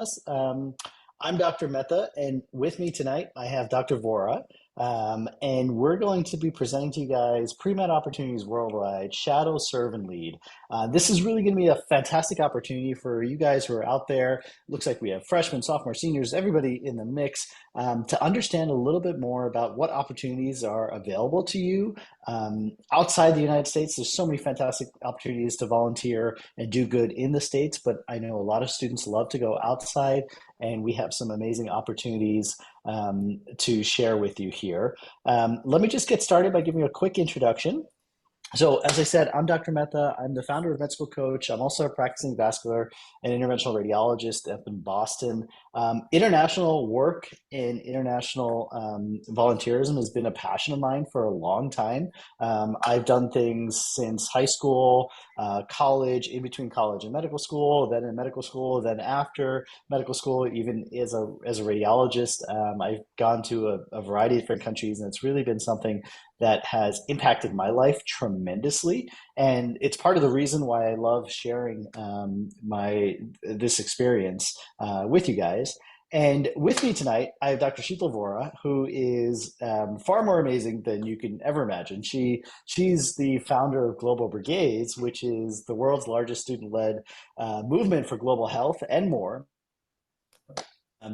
us. I'm Dr. Mehta, and with me tonight I have Dr. Vora, and we're going to be presenting to you guys pre-med opportunities worldwide, shadow, serve, and lead. This is really going to be a fantastic opportunity for you guys who are out there. Looks like we have freshmen, sophomores, seniors, everybody in the mix to understand a little bit more about what opportunities are available to you outside the United States. There's so many fantastic opportunities to volunteer and do good in the States, but I know a lot of students love to go outside, and we have some amazing opportunities to share with you here. Let me just get started by giving you a quick introduction. So, as I said, I'm Dr. Mehta. I'm the founder of MedSchoolCoach. I'm also a practicing vascular and interventional radiologist up in Boston. International work and international volunteerism has been a passion of mine for a long time. I've done things since high school, college, in between college and medical school, then in medical school, then after medical school, even as a radiologist. I've gone to a variety of different countries, and it's really been something that has impacted my life tremendously, and it's part of the reason why I love sharing this experience with you guys. And with me tonight, I have Dr. Shital Vora, who is far more amazing than you can ever imagine. She's the founder of Global Brigades, which is the world's largest student-led movement for global health and more.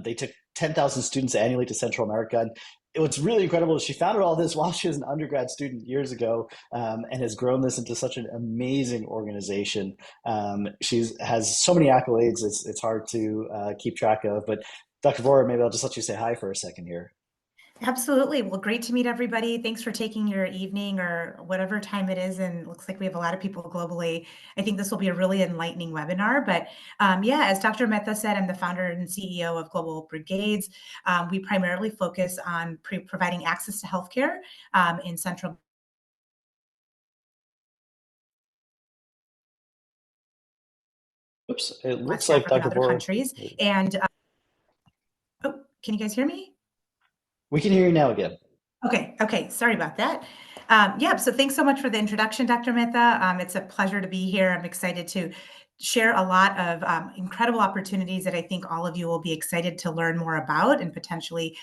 They took 10,000 students annually to Central America. And what's really incredible is she founded all this while she was an undergrad student years ago, and has grown this into such an amazing organization. She has so many accolades, it's hard to keep track of. But Dr. Vora, maybe I'll just let you say hi for a second here. Absolutely. Well, great to meet everybody. Thanks for taking your evening or whatever time it is. And it looks like we have a lot of people globally. I think this will be a really enlightening webinar. But yeah, as Dr. Mehta said, I'm the founder and CEO of Global Brigades. We primarily focus on providing access to healthcare in Central. Oops, it looks West like Africa and Dr. other Vora. countries. And oh, can you guys hear me? We can hear you now again. Okay. Sorry about that. Yeah, so thanks so much for the introduction, Dr. Mehta. It's a pleasure to be here. I'm excited to share a lot of incredible opportunities that I think all of you will be excited to learn more about and potentially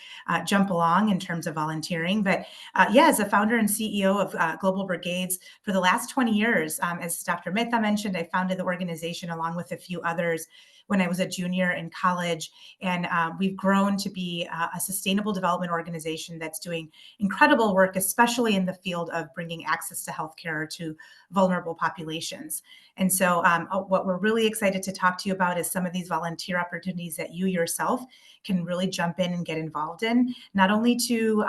jump along in terms of volunteering. But yeah, as a founder and CEO of Global Brigades for the last 20 years, as Dr. Mehta mentioned, I founded the organization along with a few others when I was a junior in college. And we've grown to be a sustainable development organization that's doing incredible work, especially in the field of bringing access to healthcare to vulnerable populations. And so what we're really excited to talk to you about is some of these volunteer opportunities that you yourself can really jump in and get involved in, not only to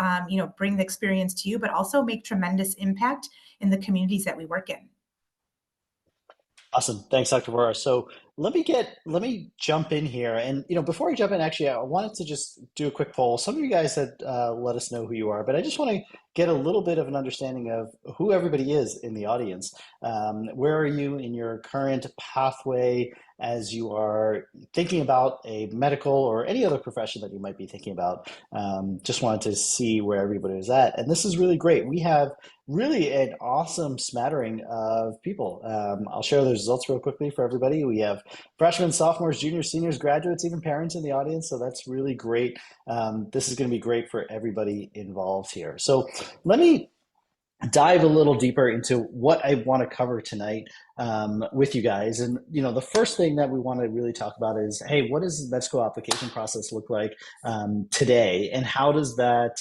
bring the experience to you, but also make tremendous impact in the communities that we work in. Awesome. Thanks, Dr. Vora. So let me jump in here. And before I jump in, actually, I wanted to just do a quick poll. Some of you guys had let us know who you are, but I just want to get a little bit of an understanding of who everybody is in the audience. Where are you in your current pathway as you are thinking about a medical or any other profession that you might be thinking about? Just wanted to see where everybody is at. And this is really great. We have really an awesome smattering of people. I'll share the results real quickly for everybody. We have freshmen, sophomores, juniors, seniors, graduates, even parents in the audience. So that's really great. This is going to be great for everybody involved here. So let me dive a little deeper into what I want to cover tonight with you guys. And the first thing that we want to really talk about is, hey, what does the med school application process look like today, and how does that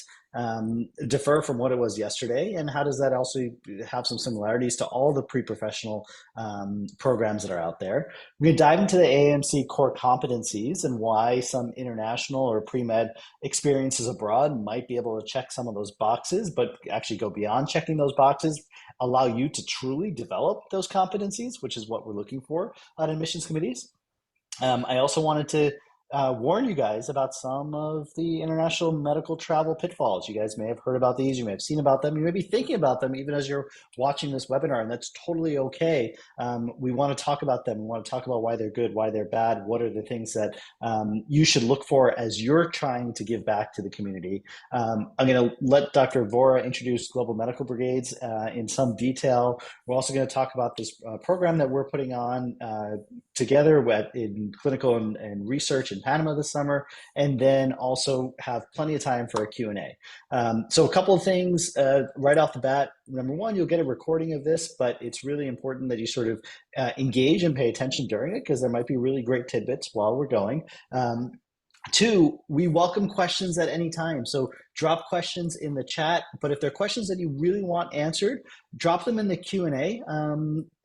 differ from what it was yesterday, and how does that also have some similarities to all the pre-professional programs that are out there? We're going to dive into the AAMC core competencies and why some international or pre-med experiences abroad might be able to check some of those boxes, but actually go beyond checking those boxes, allow you to truly develop those competencies, which is what we're looking for on admissions committees. I also wanted to warn you guys about some of the international medical travel pitfalls. You guys may have heard about these, you may have seen about them, you may be thinking about them even as you're watching this webinar, and that's totally okay. We want to talk about them. We want to talk about why they're good, why they're bad, what are the things that you should look for as you're trying to give back to the community. I'm going to let Dr. Vora introduce Global Medical Brigades in some detail. We're also going to talk about this program that we're putting on together in clinical and research and Panama this summer, and then also have plenty of time for a Q&A. So a couple of things right off the bat. Number one, you'll get a recording of this, but it's really important that you sort of engage and pay attention during it because there might be really great tidbits while we're going. Two, we welcome questions at any time. So drop questions in the chat, but if they're questions that you really want answered, drop them in the Q&A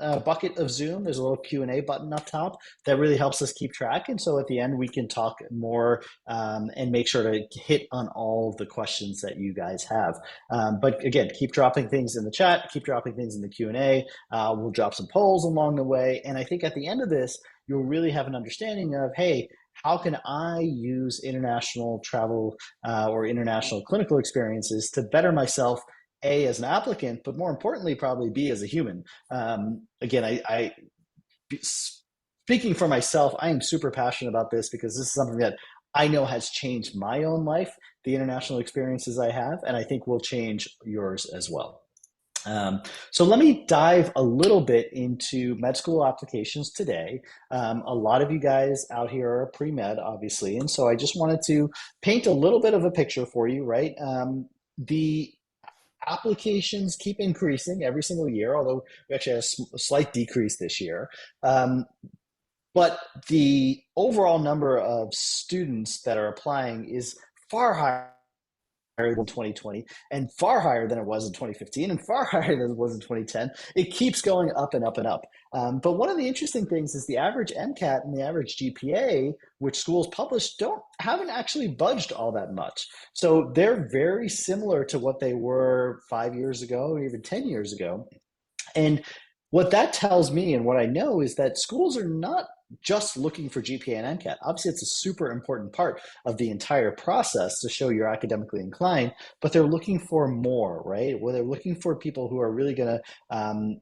bucket of Zoom. There's a little Q&A button up top that really helps us keep track. And so at the end, we can talk more and make sure to hit on all of the questions that you guys have. But again, keep dropping things in the chat, keep dropping things in the Q&A. We'll drop some polls along the way. And I think at the end of this, you'll really have an understanding of, hey, how can I use international travel or international clinical experiences to better myself, A, as an applicant, but more importantly, probably B, as a human? Again, speaking for myself, I am super passionate about this because this is something that I know has changed my own life, the international experiences I have, and I think will change yours as well. So let me dive a little bit into med school applications today. A lot of you guys out here are pre-med, obviously, and so I just wanted to paint a little bit of a picture for you, right? The applications keep increasing every single year, although we actually had a slight decrease this year. But the overall number of students that are applying is far higher than 2020 and far higher than it was in 2015 and far higher than it was in 2010. It keeps going up and up and up. But one of the interesting things is the average MCAT and the average GPA, which schools publish, haven't actually budged all that much. So they're very similar to what they were 5 years ago or even 10 years ago. And what that tells me and what I know is that schools are not just looking for GPA and MCAT. Obviously, it's a super important part of the entire process to show you're academically inclined, but they're looking for more, right? Well, they're looking for people who are really going to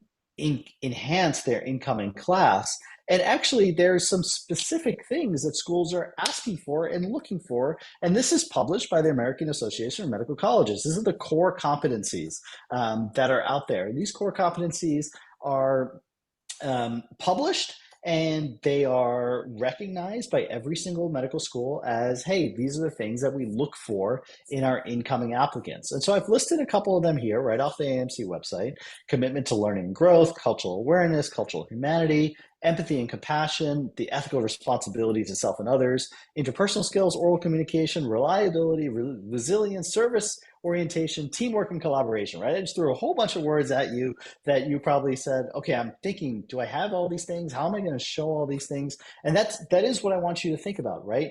enhance their incoming class. And actually, there's some specific things that schools are asking for and looking for. And this is published by the American Association of Medical Colleges. This is the core competencies that are out there. And these core competencies are published and they are recognized by every single medical school as, hey, these are the things that we look for in our incoming applicants. And so I've listed a couple of them here right off the AMC website: commitment to learning and growth, cultural awareness, cultural humanity, empathy and compassion, the ethical responsibility to self and others, interpersonal skills, oral communication, reliability, resilience, service orientation, teamwork, and collaboration, right? I just threw a whole bunch of words at you that you probably said, okay, I'm thinking, do I have all these things? How am I going to show all these things? And that is what I want you to think about, right?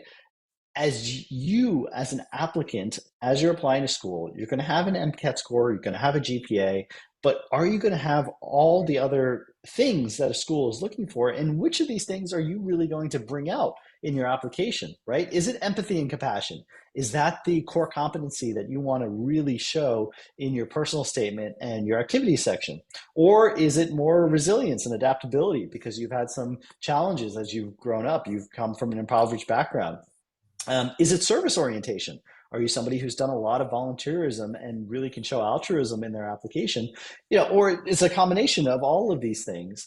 As you, as an applicant, as you're applying to school, you're going to have an MCAT score, you're going to have a GPA, but are you going to have all the other things that a school is looking for? And which of these things are you really going to bring out in your application, right? Is it empathy and compassion? Is that the core competency that you want to really show in your personal statement and your activity section? Or is it more resilience and adaptability because you've had some challenges as you've grown up? You've come from an impoverished background. Is it service orientation? Are you somebody who's done a lot of volunteerism and really can show altruism in their application? Or it's a combination of all of these things.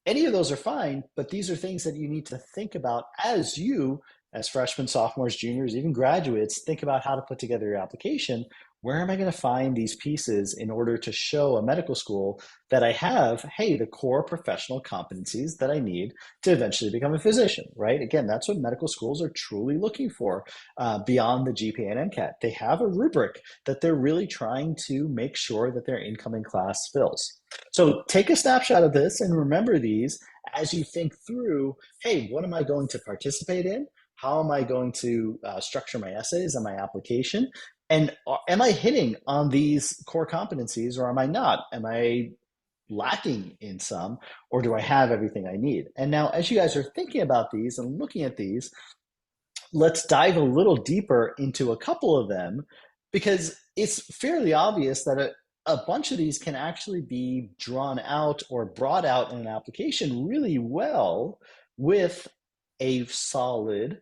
Any of those are fine, but these are things that you need to think about as you, as freshmen, sophomores, juniors, even graduates, think about how to put together your application. Where am I going to find these pieces in order to show a medical school that I have, hey, the core professional competencies that I need to eventually become a physician, right? Again, that's what medical schools are truly looking for beyond the GPA and MCAT. They have a rubric that they're really trying to make sure that their incoming class fills. So take a snapshot of this and remember these as you think through, hey, what am I going to participate in? How am I going to structure my essays and my application? And am I hitting on these core competencies or am I not? Am I lacking in some, or do I have everything I need? And now, as you guys are thinking about these and looking at these, let's dive a little deeper into a couple of them because it's fairly obvious that a bunch of these can actually be drawn out or brought out in an application really well with a solid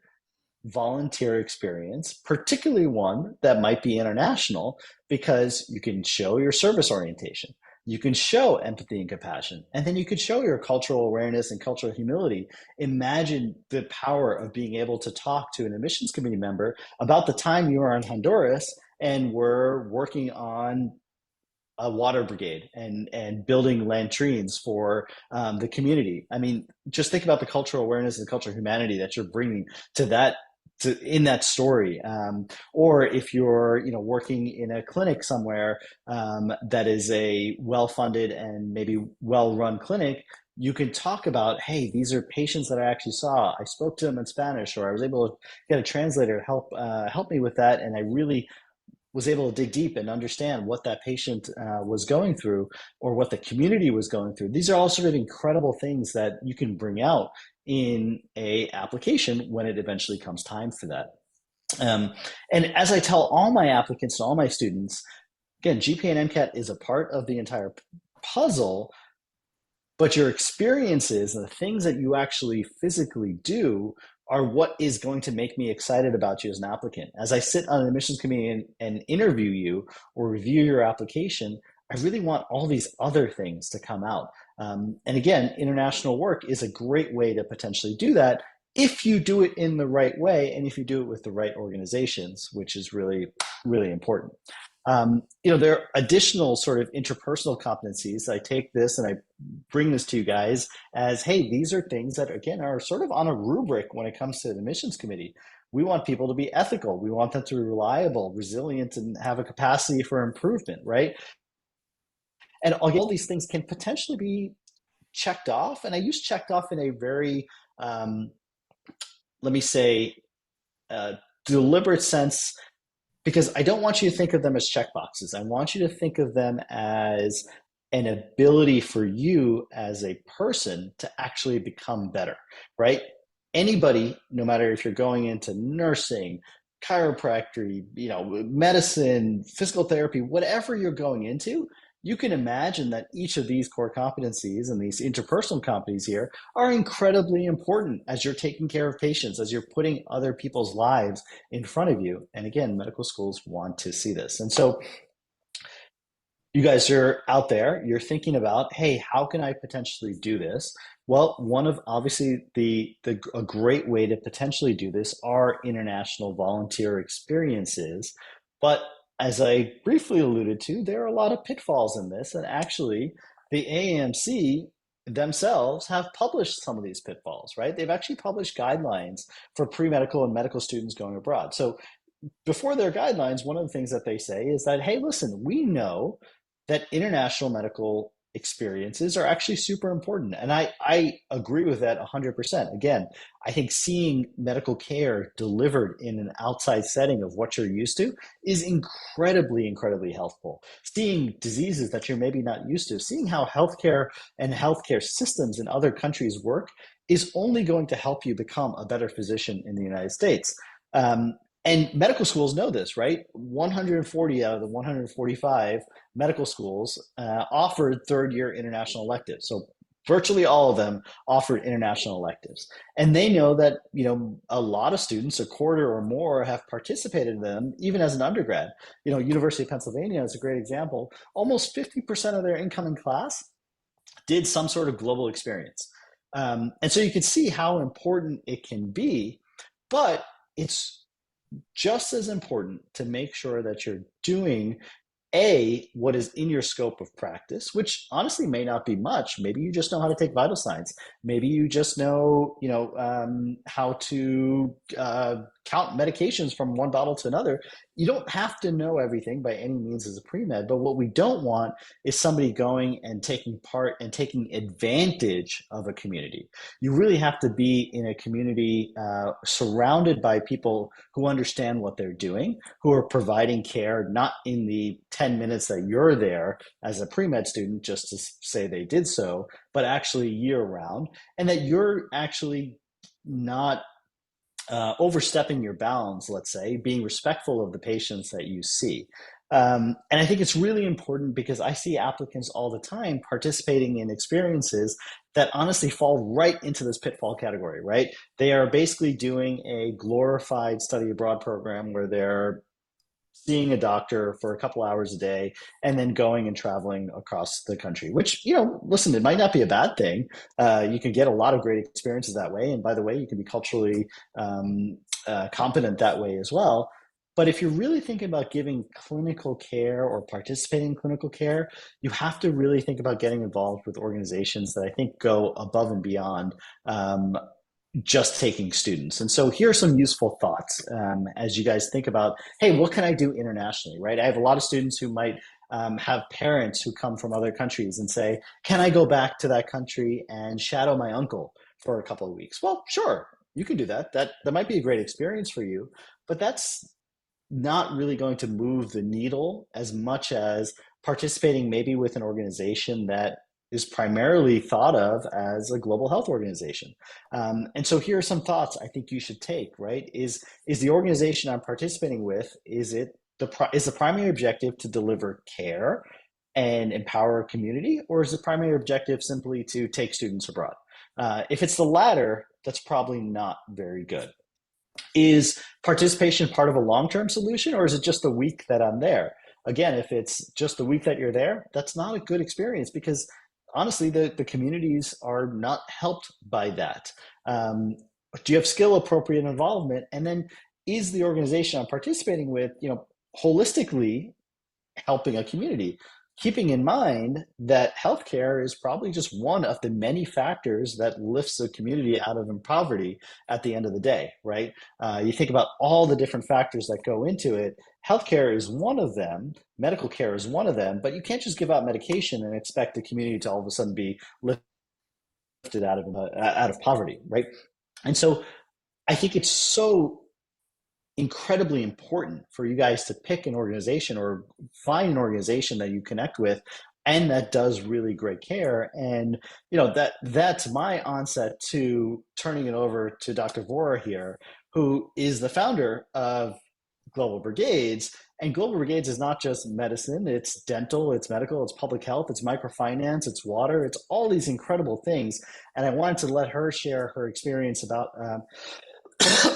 volunteer experience, particularly one that might be international, because you can show your service orientation. You can show empathy and compassion, and then you could show your cultural awareness and cultural humility. Imagine the power of being able to talk to an admissions committee member about the time you were in Honduras and were working on a water brigade and building latrines for the community. I mean, just think about the cultural awareness and cultural humanity that you're bringing to that in that story. Or if you're working in a clinic somewhere that is a well-funded and maybe well-run clinic, you can talk about, hey, these are patients that I actually saw. I spoke to them in Spanish, or I was able to get a translator to help me with that, and I really was able to dig deep and understand what that patient was going through, or what the community was going through. These are all sort of incredible things that you can bring out in a application when it eventually comes time for that. Um, and as I tell all my applicants and all my students, again, GPA and MCAT is a part of the entire puzzle, but your experiences and the things that you actually physically do are what is going to make me excited about you as an applicant. As I sit on an admissions committee and interview you or review your application, I really want all these other things to come out. And again, international work is a great way to potentially do that if you do it in the right way and if you do it with the right organizations, which is really, really important. There are additional sort of interpersonal competencies. I take this and I bring this to you guys as, hey, these are things that, again, are sort of on a rubric when it comes to the admissions committee. We want people to be ethical. We want them to be reliable, resilient, and have a capacity for improvement, right? And all these things can potentially be checked off. And I use checked off in a very, let me say, deliberate sense, because I don't want you to think of them as checkboxes. I want you to think of them as an ability for you as a person to actually become better, right? Anybody, no matter if you're going into nursing, chiropractic, medicine, physical therapy, whatever you're going into, you can imagine that each of these core competencies and these interpersonal competencies here are incredibly important as you're taking care of patients, as you're putting other people's lives in front of you. And again, medical schools want to see this. And so you guys are out there, you're thinking about, hey, how can I potentially do this? Well, one of obviously a great way to potentially do this are international volunteer experiences. But as I briefly alluded to, there are a lot of pitfalls in this. And actually, the AAMC themselves have published some of these pitfalls, right? They've actually published guidelines for pre-medical and medical students going abroad. So before their guidelines, one of the things that they say is that, hey, listen, we know that international medical experiences are actually super important. And I agree with that 100%. Again, I think seeing medical care delivered in an outside setting of what you're used to is incredibly, incredibly helpful. Seeing diseases that you're maybe not used to, seeing how healthcare and healthcare systems in other countries work is only going to help you become a better physician in the United States. And medical schools know this, right? 140 out of the 145 medical schools offered third-year international electives. So virtually all of them offered international electives. And they know that, a lot of students, a quarter or more, have participated in them, even as an undergrad. University of Pennsylvania is a great example. Almost 50% of their incoming class did some sort of global experience. And so you can see how important it can be, but it's just as important to make sure that you're doing what is in your scope of practice, which honestly may not be much. Maybe you just know how to take vital signs. Maybe you just know, how to count medications from one bottle to another. You don't have to know everything by any means as a pre-med, but what we don't want is somebody going and taking part and taking advantage of a community. You really have to be in a community surrounded by people who understand what they're doing, who are providing care, not in the 10 minutes that you're there as a pre-med student just to say they did so, but actually year round, and that you're actually not overstepping your bounds, let's say, being respectful of the patients that you see. And I think it's really important because I see applicants all the time participating in experiences that honestly fall right into this pitfall category, right? They are basically doing a glorified study abroad program where they're seeing a doctor for a couple hours a day, and then going and traveling across the country, which, you know, listen, it might not be a bad thing. You can get a lot of great experiences that way. And by the way, you can be culturally competent that way as well. But if you're really thinking about giving clinical care or participating in clinical care, you have to really think about getting involved with organizations that I think go above and beyond um, just taking students. And so here are some useful thoughts as you guys think about, hey, what can I do internationally, right? I have a lot of students who might have parents who come from other countries and say, can I go back to that country and shadow my uncle for a couple of weeks? Well, sure, you can do that. That might be a great experience for you, but that's not really going to move the needle as much as participating maybe with an organization that is primarily thought of as a global health organization. And so here are some thoughts I think you should take, right? Is the organization I'm participating with, is the primary objective to deliver care and empower a community, or is the primary objective simply to take students abroad? If it's the latter, that's probably not very good. Is participation part of a long-term solution, or is it just the week that I'm there? Again, if it's just the week that you're there, that's not a good experience because honestly, the communities are not helped by that. Do you have skill appropriate involvement? And then is the organization I'm participating with, you know, holistically helping a community, keeping in mind that healthcare is probably just one of the many factors that lifts a community out of poverty at the end of the day, right? You think about all the different factors that go into it. Healthcare is one of them, medical care is one of them, but you can't just give out medication and expect the community to all of a sudden be lifted out of poverty, right? And so I think it's so incredibly important for you guys to pick an organization or find an organization that you connect with and that does really great care. And you know, that's my onset to turning it over to Dr. Vora here, who is the founder of Global Brigades. And Global Brigades is not just medicine, it's dental, it's medical, it's public health, it's microfinance, it's water, it's all these incredible things. And I wanted to let her share her experience about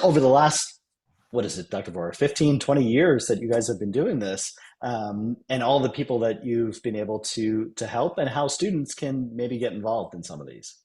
over the last, what is it, Dr. Vora, 15, 20 years that you guys have been doing this, and all the people that you've been able to help and how students can maybe get involved in some of these.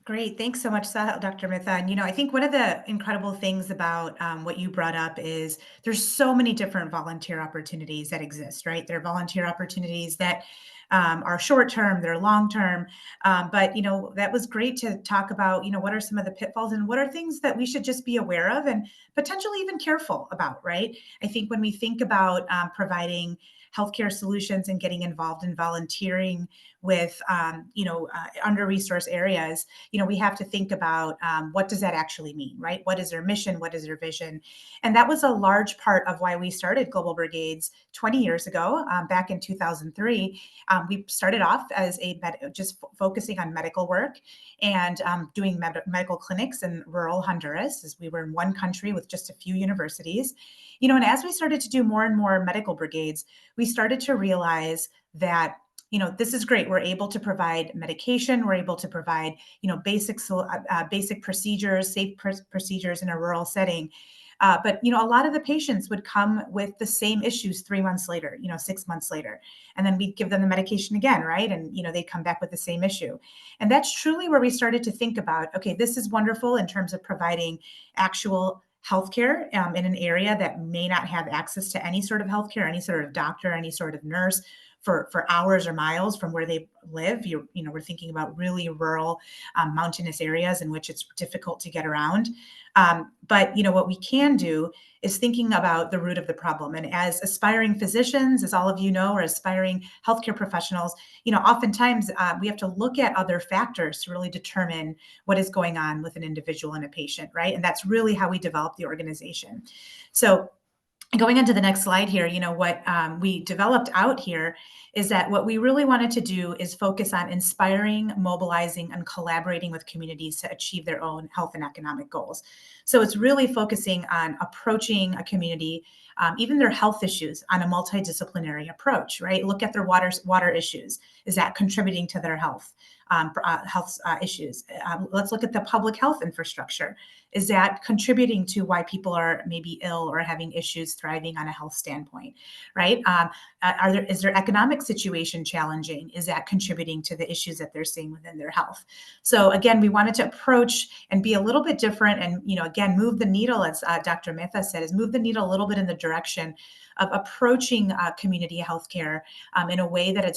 Great. Thanks so much, Dr. Mehta. And, I think one of the incredible things about what you brought up is there's so many different volunteer opportunities that exist, right? There are volunteer opportunities that are short term, they're long term. But, that was great to talk about, what are some of the pitfalls and what are things that we should just be aware of and potentially even careful about, right? I think when we think about providing healthcare solutions and getting involved in volunteering with under-resourced areas, we have to think about what does that actually mean, right? What is their mission? What is their vision? And that was a large part of why we started Global Brigades 20 years ago, back in 2003. We started off as just focusing on medical work and doing medical clinics in rural Honduras, as we were in one country with just a few universities. And as we started to do more and more medical brigades, we started to realize that this is great. We're able to provide medication. We're able to provide, basic procedures, safe procedures in a rural setting. But a lot of the patients would come with the same issues 3 months later, 6 months later, and then we'd give them the medication again, right? And they'd come back with the same issue. And that's truly where we started to think about, okay, this is wonderful in terms of providing actual healthcare in an area that may not have access to any sort of healthcare, any sort of doctor, any sort of nurse for hours or miles from where they live. We're thinking about really rural, mountainous areas in which it's difficult to get around. But what we can do is thinking about the root of the problem. And as aspiring physicians, as all of you know, or aspiring healthcare professionals, oftentimes we have to look at other factors to really determine what is going on with an individual and a patient, right? And that's really how we develop the organization. So going on to the next slide here, what we developed out here is that what we really wanted to do is focus on inspiring, mobilizing, and collaborating with communities to achieve their own health and economic goals. So it's really focusing on approaching a community even their health issues on a multidisciplinary approach, right? Look at their water issues. Is that contributing to their health? Health issues. Let's look at the public health infrastructure. Is that contributing to why people are maybe ill or having issues thriving on a health standpoint, right? Is their economic situation challenging? Is that contributing to the issues that they're seeing within their health? So again, we wanted to approach and be a little bit different, and again, move the needle, as Dr. Mehta said, is move the needle a little bit in the direction of approaching community healthcare in a way that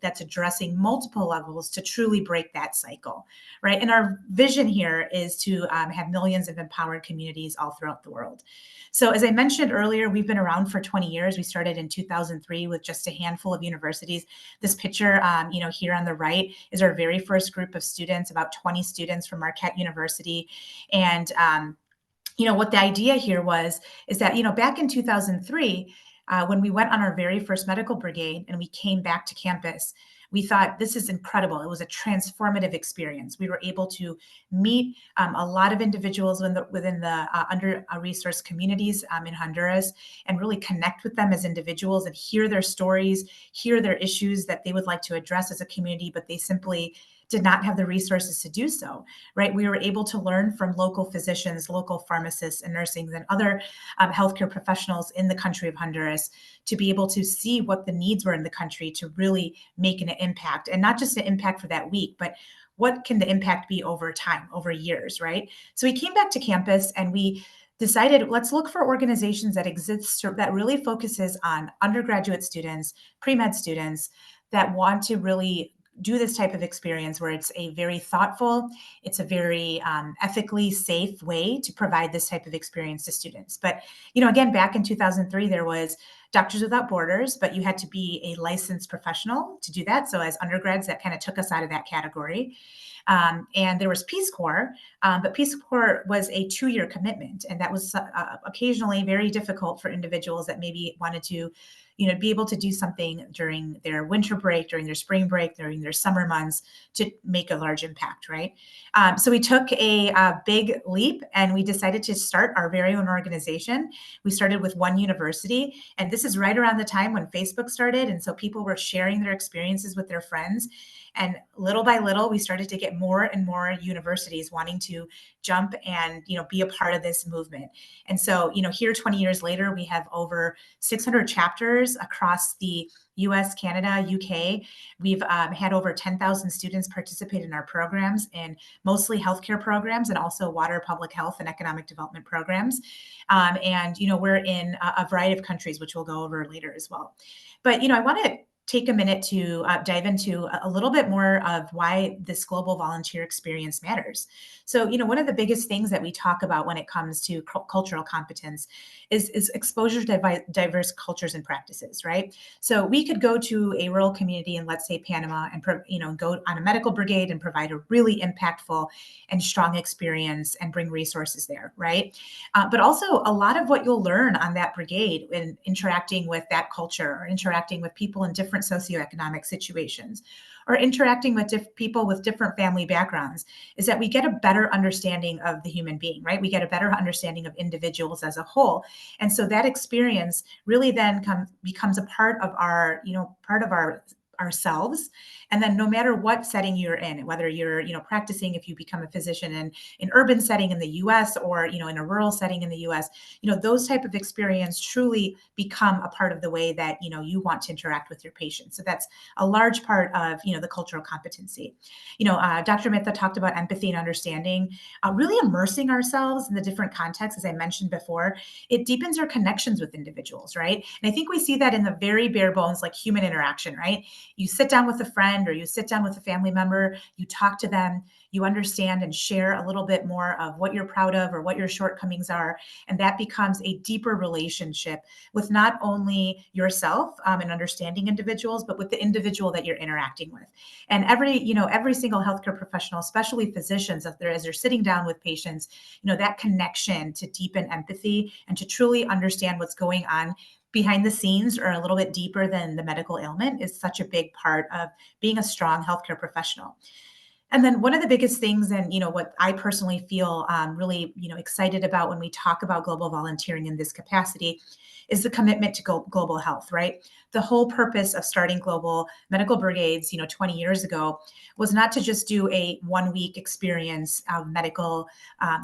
that's addressing multiple levels to truly break that cycle, right? And our vision here is to have millions of empowered communities all throughout the world. So as I mentioned earlier, we've been around for 20 years. We started in 2003 with just a handful of universities. This picture, here on the right is our very first group of students, about 20 students from Marquette University. And what the idea here is that, back in 2003, when we went on our very first medical brigade and we came back to campus, we thought, this is incredible. It was a transformative experience. We were able to meet a lot of individuals within the under-resourced communities in Honduras, and really connect with them as individuals and hear their stories, hear their issues that they would like to address as a community, but they simply did not have the resources to do so, right? We were able to learn from local physicians, local pharmacists and nursing and other healthcare professionals in the country of Honduras, to be able to see what the needs were in the country to really make an impact, and not just an impact for that week, but what can the impact be over time, over years, right? So we came back to campus and we decided, let's look for organizations that exist that really focuses on undergraduate students, pre-med students that want to really do this type of experience where it's a very thoughtful, it's a very ethically safe way to provide this type of experience to students. But, again, back in 2003, there was Doctors Without Borders, but you had to be a licensed professional to do that. So as undergrads, that kind of took us out of that category. And there was Peace Corps, but Peace Corps was a 2-year commitment. And that was occasionally very difficult for individuals that maybe wanted to be able to do something during their winter break, during their spring break, during their summer months to make a large impact, right? So we took a big leap and we decided to start our very own organization. We started with one university, and this is right around the time when Facebook started. And so people were sharing their experiences with their friends. And little by little, we started to get more and more universities wanting to jump and, be a part of this movement. And so, here 20 years later, we have over 600 chapters across the US, Canada, UK. We've had over 10,000 students participate in our programs, and mostly healthcare programs, and also water, public health, and economic development programs. And we're in a variety of countries, which we'll go over later as well. But, I want to take a minute to dive into a little bit more of why this global volunteer experience matters. So, one of the biggest things that we talk about when it comes to cultural competence is exposure to diverse cultures and practices, right? So we could go to a rural community in, let's say, Panama, and go on a medical brigade and provide a really impactful and strong experience and bring resources there, right? But also a lot of what you'll learn on that brigade in interacting with that culture, or interacting with people in different socioeconomic situations, or interacting with people with different family backgrounds, is that we get a better understanding of the human being, right? We get a better understanding of individuals as a whole. And so that experience really then becomes a part of our ourselves. And then no matter what setting you're in, whether you're, practicing, if you become a physician in an urban setting in the US, or, in a rural setting in the US, those type of experience truly become a part of the way that, you want to interact with your patients. So that's a large part of, the cultural competency. Dr. Mehta talked about empathy and understanding, really immersing ourselves in the different contexts, as I mentioned before. It deepens our connections with individuals, right? And I think we see that in the very bare bones, like human interaction, right? You sit down with a friend, or you sit down with a family member, you talk to them, you understand and share a little bit more of what you're proud of or what your shortcomings are. And that becomes a deeper relationship with not only yourself and understanding individuals, but with the individual that you're interacting with. And every single healthcare professional, especially physicians, as they're sitting down with patients, that connection to deepen empathy and to truly understand what's going on behind the scenes, or a little bit deeper than the medical ailment, is such a big part of being a strong healthcare professional. And then one of the biggest things, and what I personally feel really excited about when we talk about global volunteering in this capacity, is the commitment to global health. Right, the whole purpose of starting Global Medical Brigades, 20 years ago, was not to just do a 1 week experience of medical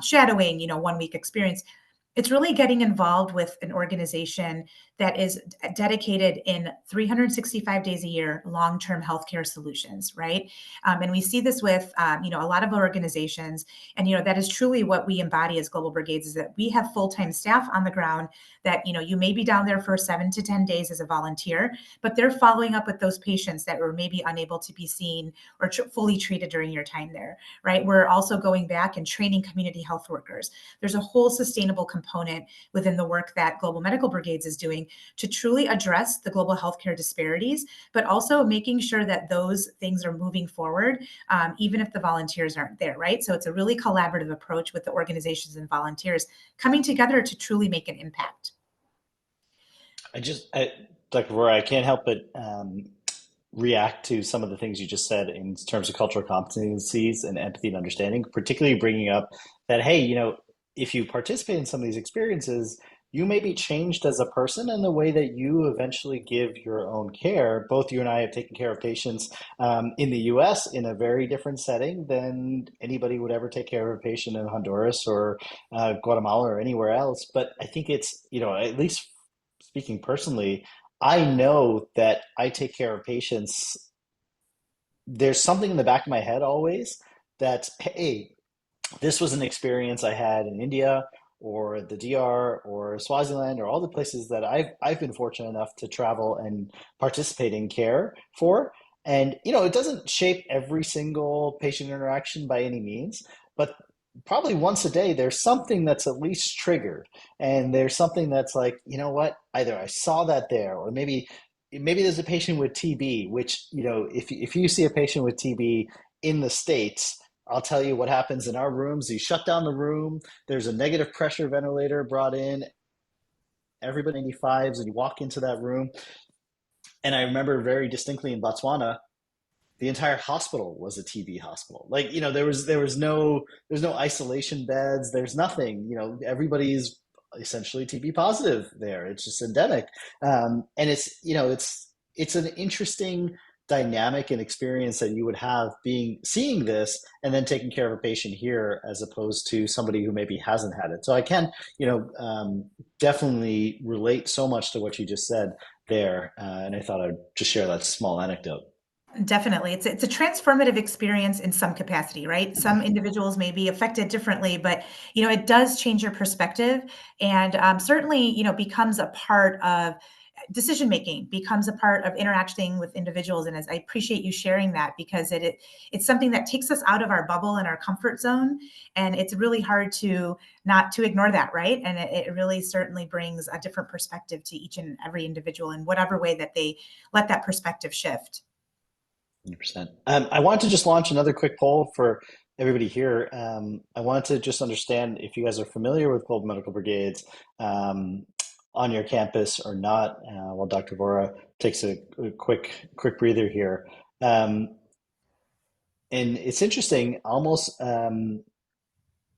shadowing, 1 week experience. It's really getting involved with an organization that is dedicated in 365 days a year, long-term healthcare solutions, right? And we see this with, a lot of organizations, and, that is truly what we embody as Global Brigades, is that we have full-time staff on the ground that, you may be down there for 7 to 10 days as a volunteer, but they're following up with those patients that were maybe unable to be seen or fully treated during your time there, right? We're also going back and training community health workers. There's a whole sustainable component within the work that Global Medical Brigades is doing to truly address the global healthcare disparities, but also making sure that those things are moving forward, even if the volunteers aren't there, right? So it's a really collaborative approach with the organizations and volunteers coming together to truly make an impact. Dr. Vora, I can't help but react to some of the things you just said in terms of cultural competencies and empathy and understanding, particularly bringing up that, hey, if you participate in some of these experiences, you may be changed as a person in the way that you eventually give your own care. Both you and I have taken care of patients in the US in a very different setting than anybody would ever take care of a patient in Honduras or Guatemala or anywhere else. But I think it's, at least speaking personally, I know that I take care of patients. There's something in the back of my head always that, hey, this was an experience I had in India or the DR or Swaziland or all the places that I've been fortunate enough to travel and participate in care for. And it doesn't shape every single patient interaction by any means, but probably once a day there's something that's at least triggered, and there's something that's like, what, either I saw that there, or maybe there's a patient with TB, which, if you see a patient with TB in the States, I'll tell you what happens in our rooms. You shut down the room. There's a negative pressure ventilator brought in. Everybody 95s, and you walk into that room. And I remember very distinctly in Botswana, the entire hospital was a TB hospital. Like, there's no isolation beds. There's nothing. Everybody's essentially TB positive there. It's just endemic, and it's an interesting dynamic and experience that you would have seeing this and then taking care of a patient here, as opposed to somebody who maybe hasn't had it. So I can, definitely relate so much to what you just said there, and I thought I'd just share that small anecdote. Definitely. It's a transformative experience in some capacity, right? Some individuals may be affected differently, but it does change your perspective, and certainly, becomes a part of decision making, becomes a part of interacting with individuals. And as I appreciate you sharing that, because it's something that takes us out of our bubble and our comfort zone, and it's really hard to not to ignore that, right? And it really certainly brings a different perspective to each and every individual in whatever way that they let that perspective shift. 100%. I wanted to just launch another quick poll for everybody here. I wanted to just understand if you guys are familiar with Global Medical Brigades on your campus or not, while Dr. Vora takes a quick breather here. And it's interesting, almost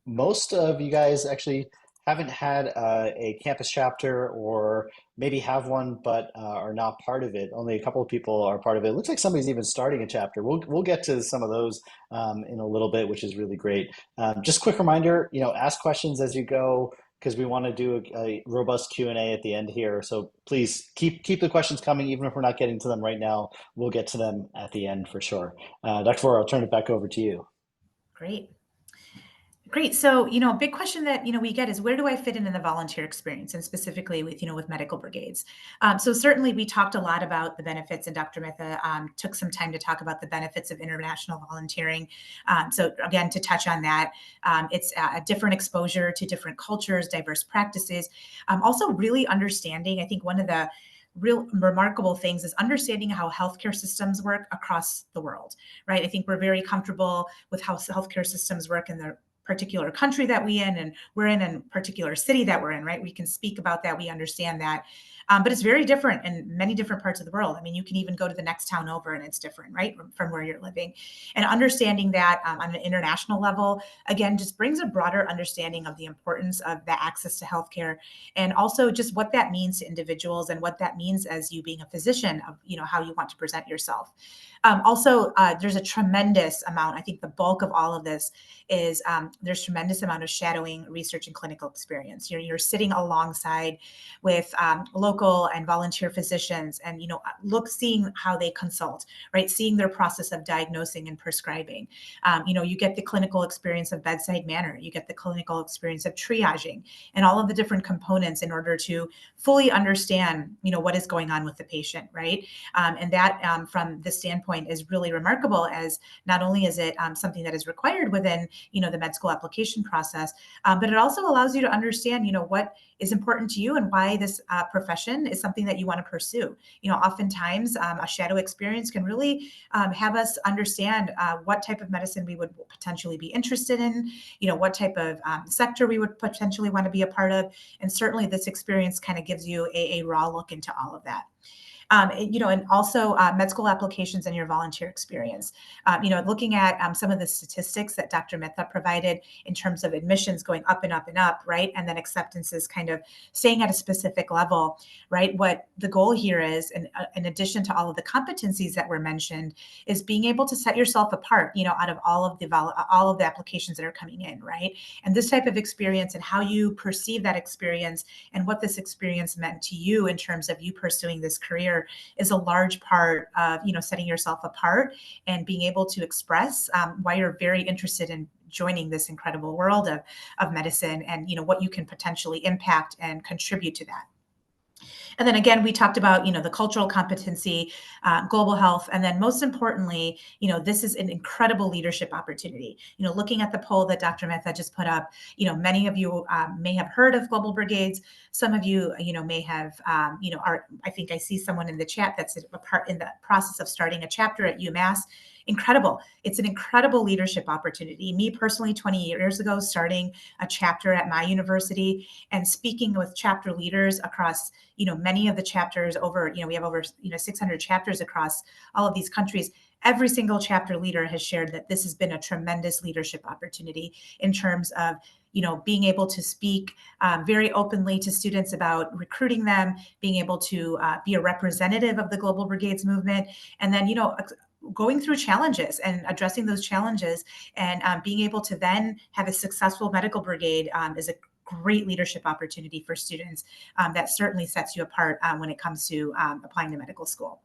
most of you guys actually haven't had a campus chapter, or maybe have one but are not part of it. Only a couple of people are part of it. It looks like somebody's even starting a chapter. We'll get to some of those in a little bit, which is really great. Just quick reminder, ask questions as you go, because we want to do a robust Q&A at the end here. So please keep the questions coming, even if we're not getting to them right now. We'll get to them at the end for sure. Dr. Vora, I'll turn it back over to you. Great. Great. So, a big question that, we get is, where do I fit in the volunteer experience, and specifically with, with medical brigades? So certainly we talked a lot about the benefits, and Dr. Mehta took some time to talk about the benefits of international volunteering. So again, to touch on that, it's a different exposure to different cultures, diverse practices. Also really understanding, I think one of the real remarkable things is understanding how healthcare systems work across the world, right? I think we're very comfortable with how healthcare systems work in the particular country that we're in a particular city that we're in, right? We can speak about that. We understand that. But it's very different in many different parts of the world. I mean, you can even go to the next town over and it's different, right, from where you're living. And understanding that on an international level, again, just brings a broader understanding of the importance of the access to healthcare, and also just what that means to individuals and what that means as you being a physician of, how you want to present yourself. Also, there's a tremendous amount, I think the bulk of all of this is there's tremendous amount of shadowing, research, and clinical experience. You're sitting alongside with local and volunteer physicians and, seeing how they consult, right? Seeing their process of diagnosing and prescribing. You get the clinical experience of bedside manner. You get the clinical experience of triaging and all of the different components in order to fully understand, what is going on with the patient, right? And that from the standpoint is really remarkable, as not only is it something that is required within, the med school application process, but it also allows you to understand, what is important to you and why this profession is something that you want to pursue. Oftentimes a shadow experience can really have us understand what type of medicine we would potentially be interested in, what type of sector we would potentially want to be a part of. And certainly this experience kind of gives you a raw look into all of that. And also med school applications and your volunteer experience. Looking at some of the statistics that Dr. Mehta provided in terms of admissions going up and up and up, right? And then acceptances kind of staying at a specific level, right? What the goal here is, in addition to all of the competencies that were mentioned, is being able to set yourself apart, out of all of the applications that are coming in, right? And this type of experience and how you perceive that experience and what this experience meant to you in terms of you pursuing this career is a large part of, setting yourself apart and being able to express why you're very interested in joining this incredible world of medicine and, what you can potentially impact and contribute to that. And then again, we talked about, the cultural competency, global health, and then most importantly, this is an incredible leadership opportunity. Looking at the poll that Dr. Mehta just put up, many of you may have heard of Global Brigades. Some of you, may have, I think I see someone in the chat that's a part in the process of starting a chapter at UMass. Incredible. It's an incredible leadership opportunity. Me personally, 20 years ago, starting a chapter at my university and speaking with chapter leaders across, many of the chapters over, we have over, 600 chapters across all of these countries. Every single chapter leader has shared that this has been a tremendous leadership opportunity in terms of, being able to speak very openly to students about recruiting them, being able to be a representative of the Global Brigades movement, and then, going through challenges and addressing those challenges and being able to then have a successful medical brigade is a great leadership opportunity for students that certainly sets you apart when it comes to applying to medical school.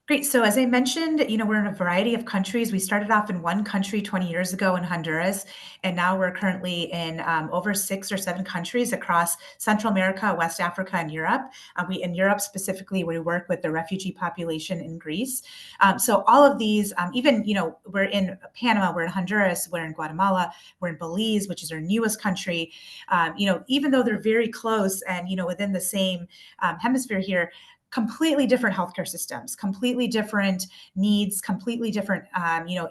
Great. So as I mentioned, we're in a variety of countries. We started off in one country 20 years ago in Honduras, and now we're currently in over 6 or 7 countries across Central America, West Africa, and Europe. In Europe specifically, we work with the refugee population in Greece. So all of these, even, we're in Panama, we're in Honduras, we're in Guatemala, we're in Belize, which is our newest country. Even though they're very close and, within the same hemisphere here, completely different healthcare systems, completely different needs, completely different,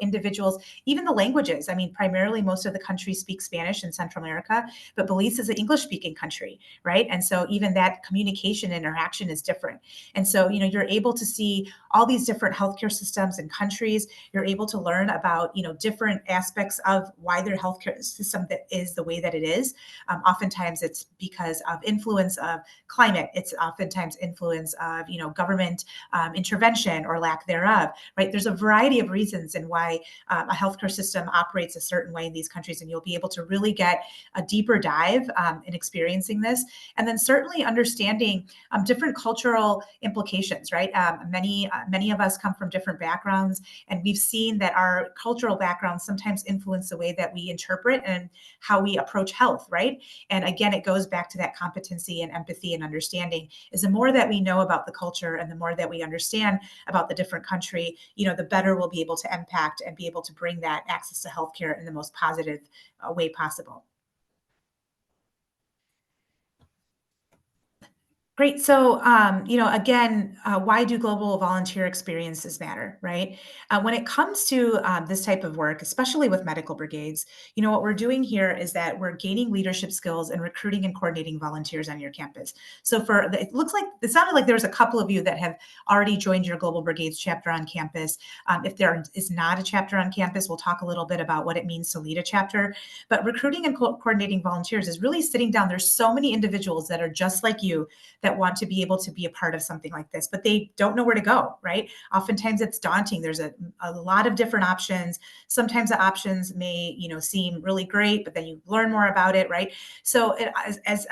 individuals, even the languages. I mean, primarily most of the countries speak Spanish in Central America, but Belize is an English speaking country, right? And so even that communication interaction is different. And so, you're able to see all these different healthcare systems and countries. You're able to learn about, different aspects of why their healthcare system that is the way that it is. Oftentimes it's because of influence of climate. It's oftentimes influence of, government intervention or lack thereof, right? There's a variety of reasons in why a healthcare system operates a certain way in these countries, and you'll be able to really get a deeper dive in experiencing this. And then certainly understanding different cultural implications, right? Many of us come from different backgrounds, and we've seen that our cultural backgrounds sometimes influence the way that we interpret and how we approach health, right? And again, it goes back to that competency and empathy and understanding. Is the more that we know about the culture and the more that we understand about the different country, the better we'll be able to impact and be able to bring that access to healthcare in the most positive way possible. Great. So, again, why do global volunteer experiences matter, right? When it comes to this type of work, especially with medical brigades, what we're doing here is that we're gaining leadership skills and recruiting and coordinating volunteers on your campus. So, it looks like it sounded like there's a couple of you that have already joined your Global Brigades chapter on campus. If there is not a chapter on campus, we'll talk a little bit about what it means to lead a chapter. But recruiting and coordinating volunteers is really sitting down. There's so many individuals that are just like you that want to be able to be a part of something like this, but they don't know where to go, right? Oftentimes it's daunting. There's a lot of different options. Sometimes the options may, seem really great, but then you learn more about it, right? So as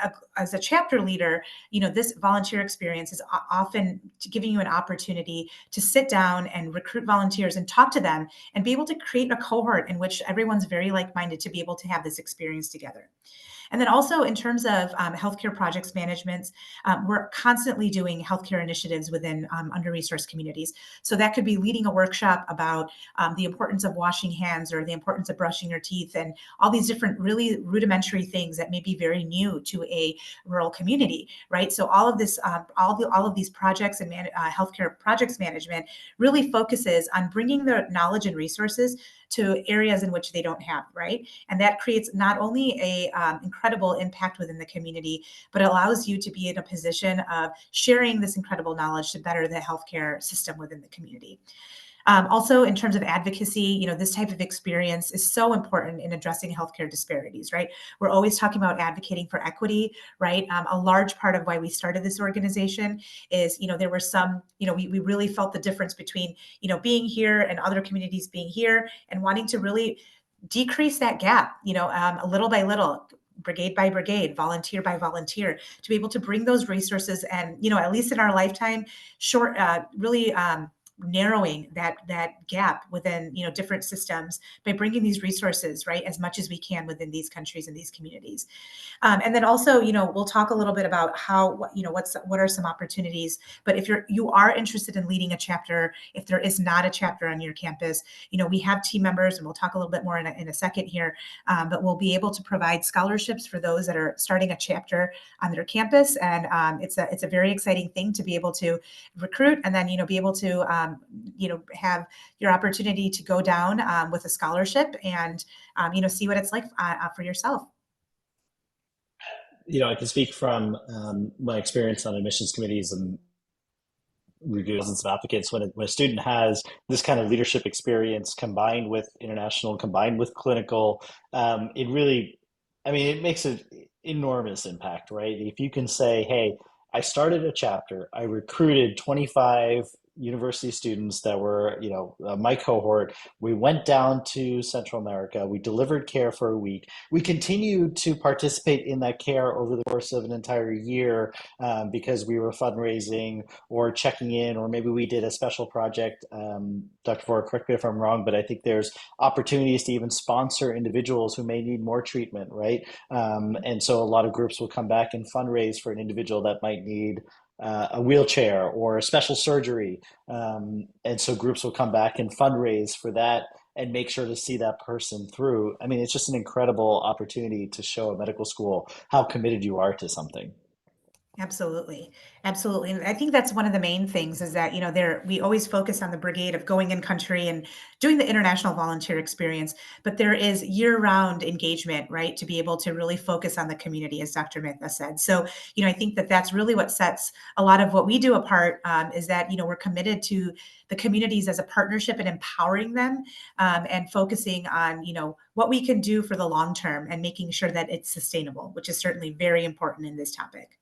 a chapter leader, this volunteer experience is often giving you an opportunity to sit down and recruit volunteers and talk to them and be able to create a cohort in which everyone's very like-minded to be able to have this experience together. And then also in terms of healthcare projects management, we're constantly doing healthcare initiatives within under-resourced communities. So that could be leading a workshop about the importance of washing hands or the importance of brushing your teeth and all these different really rudimentary things that may be very new to a rural community, right? So all of this, all of these projects and healthcare projects management really focuses on bringing the knowledge and resources to areas in which they don't have, right? And that creates not only a incredible impact within the community, but allows you to be in a position of sharing this incredible knowledge to better the healthcare system within the community. Also, in terms of advocacy, this type of experience is so important in addressing healthcare disparities, right? We're always talking about advocating for equity, right? A large part of why we started this organization is, there were some, we really felt the difference between, being here and other communities being here and wanting to really decrease that gap, little by little, brigade by brigade, volunteer by volunteer, to be able to bring those resources and, at least in our lifetime, really narrowing that gap within, different systems by bringing these resources, right, as much as we can within these countries and these communities. And then also, we'll talk a little bit about how, what are some opportunities. But if you are interested in leading a chapter, if there is not a chapter on your campus, we have team members, and we'll talk a little bit more in a second here. But we'll be able to provide scholarships for those that are starting a chapter on their campus, and it's a very exciting thing to be able to recruit and then be able to have your opportunity to go down with a scholarship and see what it's like for yourself. I can speak from my experience on admissions committees and review dozens of applicants. When a student has this kind of leadership experience combined with international, combined with clinical, it really, it makes an enormous impact, right? If you can say, hey, I started a chapter, I recruited 25 university students that were, my cohort. We went down to Central America. We delivered care for a week. We continued to participate in that care over the course of an entire year because we were fundraising or checking in, or maybe we did a special project. Dr. Vora, correct me if I'm wrong, but I think there's opportunities to even sponsor individuals who may need more treatment, right? And so a lot of groups will come back and fundraise for an individual that might need a wheelchair or a special surgery. And so groups will come back and fundraise for that and make sure to see that person through. It's just an incredible opportunity to show a medical school how committed you are to something. Absolutely. Absolutely. And I think that's one of the main things is that, we always focus on the brigade of going in country and doing the international volunteer experience, but there is year-round engagement, right, to be able to really focus on the community, as Dr. Mehta said. So, I think that that's really what sets a lot of what we do apart, is that, we're committed to the communities as a partnership and empowering them, and focusing on, what we can do for the long term and making sure that it's sustainable, which is certainly very important in this topic.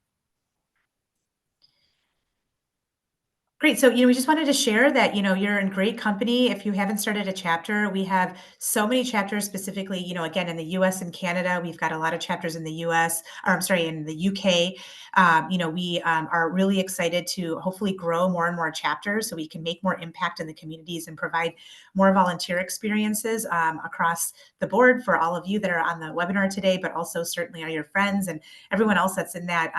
Great. So, we just wanted to share that, you're in great company. If you haven't started a chapter, we have so many chapters specifically, again, in the US and Canada. We've got a lot of chapters in the US, or I'm sorry, in the UK. We are really excited to hopefully grow more and more chapters so we can make more impact in the communities and provide more volunteer experiences across the board for all of you that are on the webinar today, but also certainly are your friends and everyone else that's in that,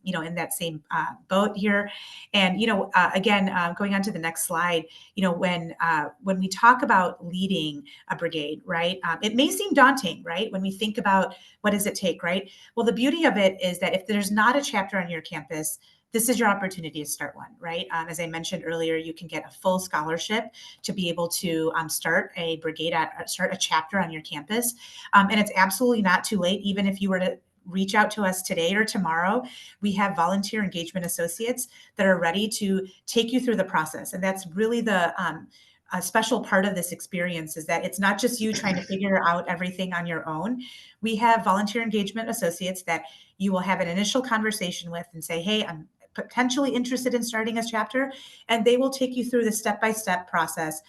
in that same boat here. And, again, going on to the next slide, when we talk about leading a brigade, right, it may seem daunting, right, when we think about what does it take, right? Well, the beauty of it is that if there's not a chapter on your campus, this is your opportunity to start one, right? As I mentioned earlier, you can get a full scholarship to be able to start a brigade start a chapter on your campus. And it's absolutely not too late, even if you were to reach out to us today or tomorrow. We have volunteer engagement associates that are ready to take you through the process. And that's really the a special part of this experience, is that it's not just you trying to figure out everything on your own. We have volunteer engagement associates that you will have an initial conversation with and say, hey, I'm potentially interested in starting a chapter, and they will take you through the step-by-step process,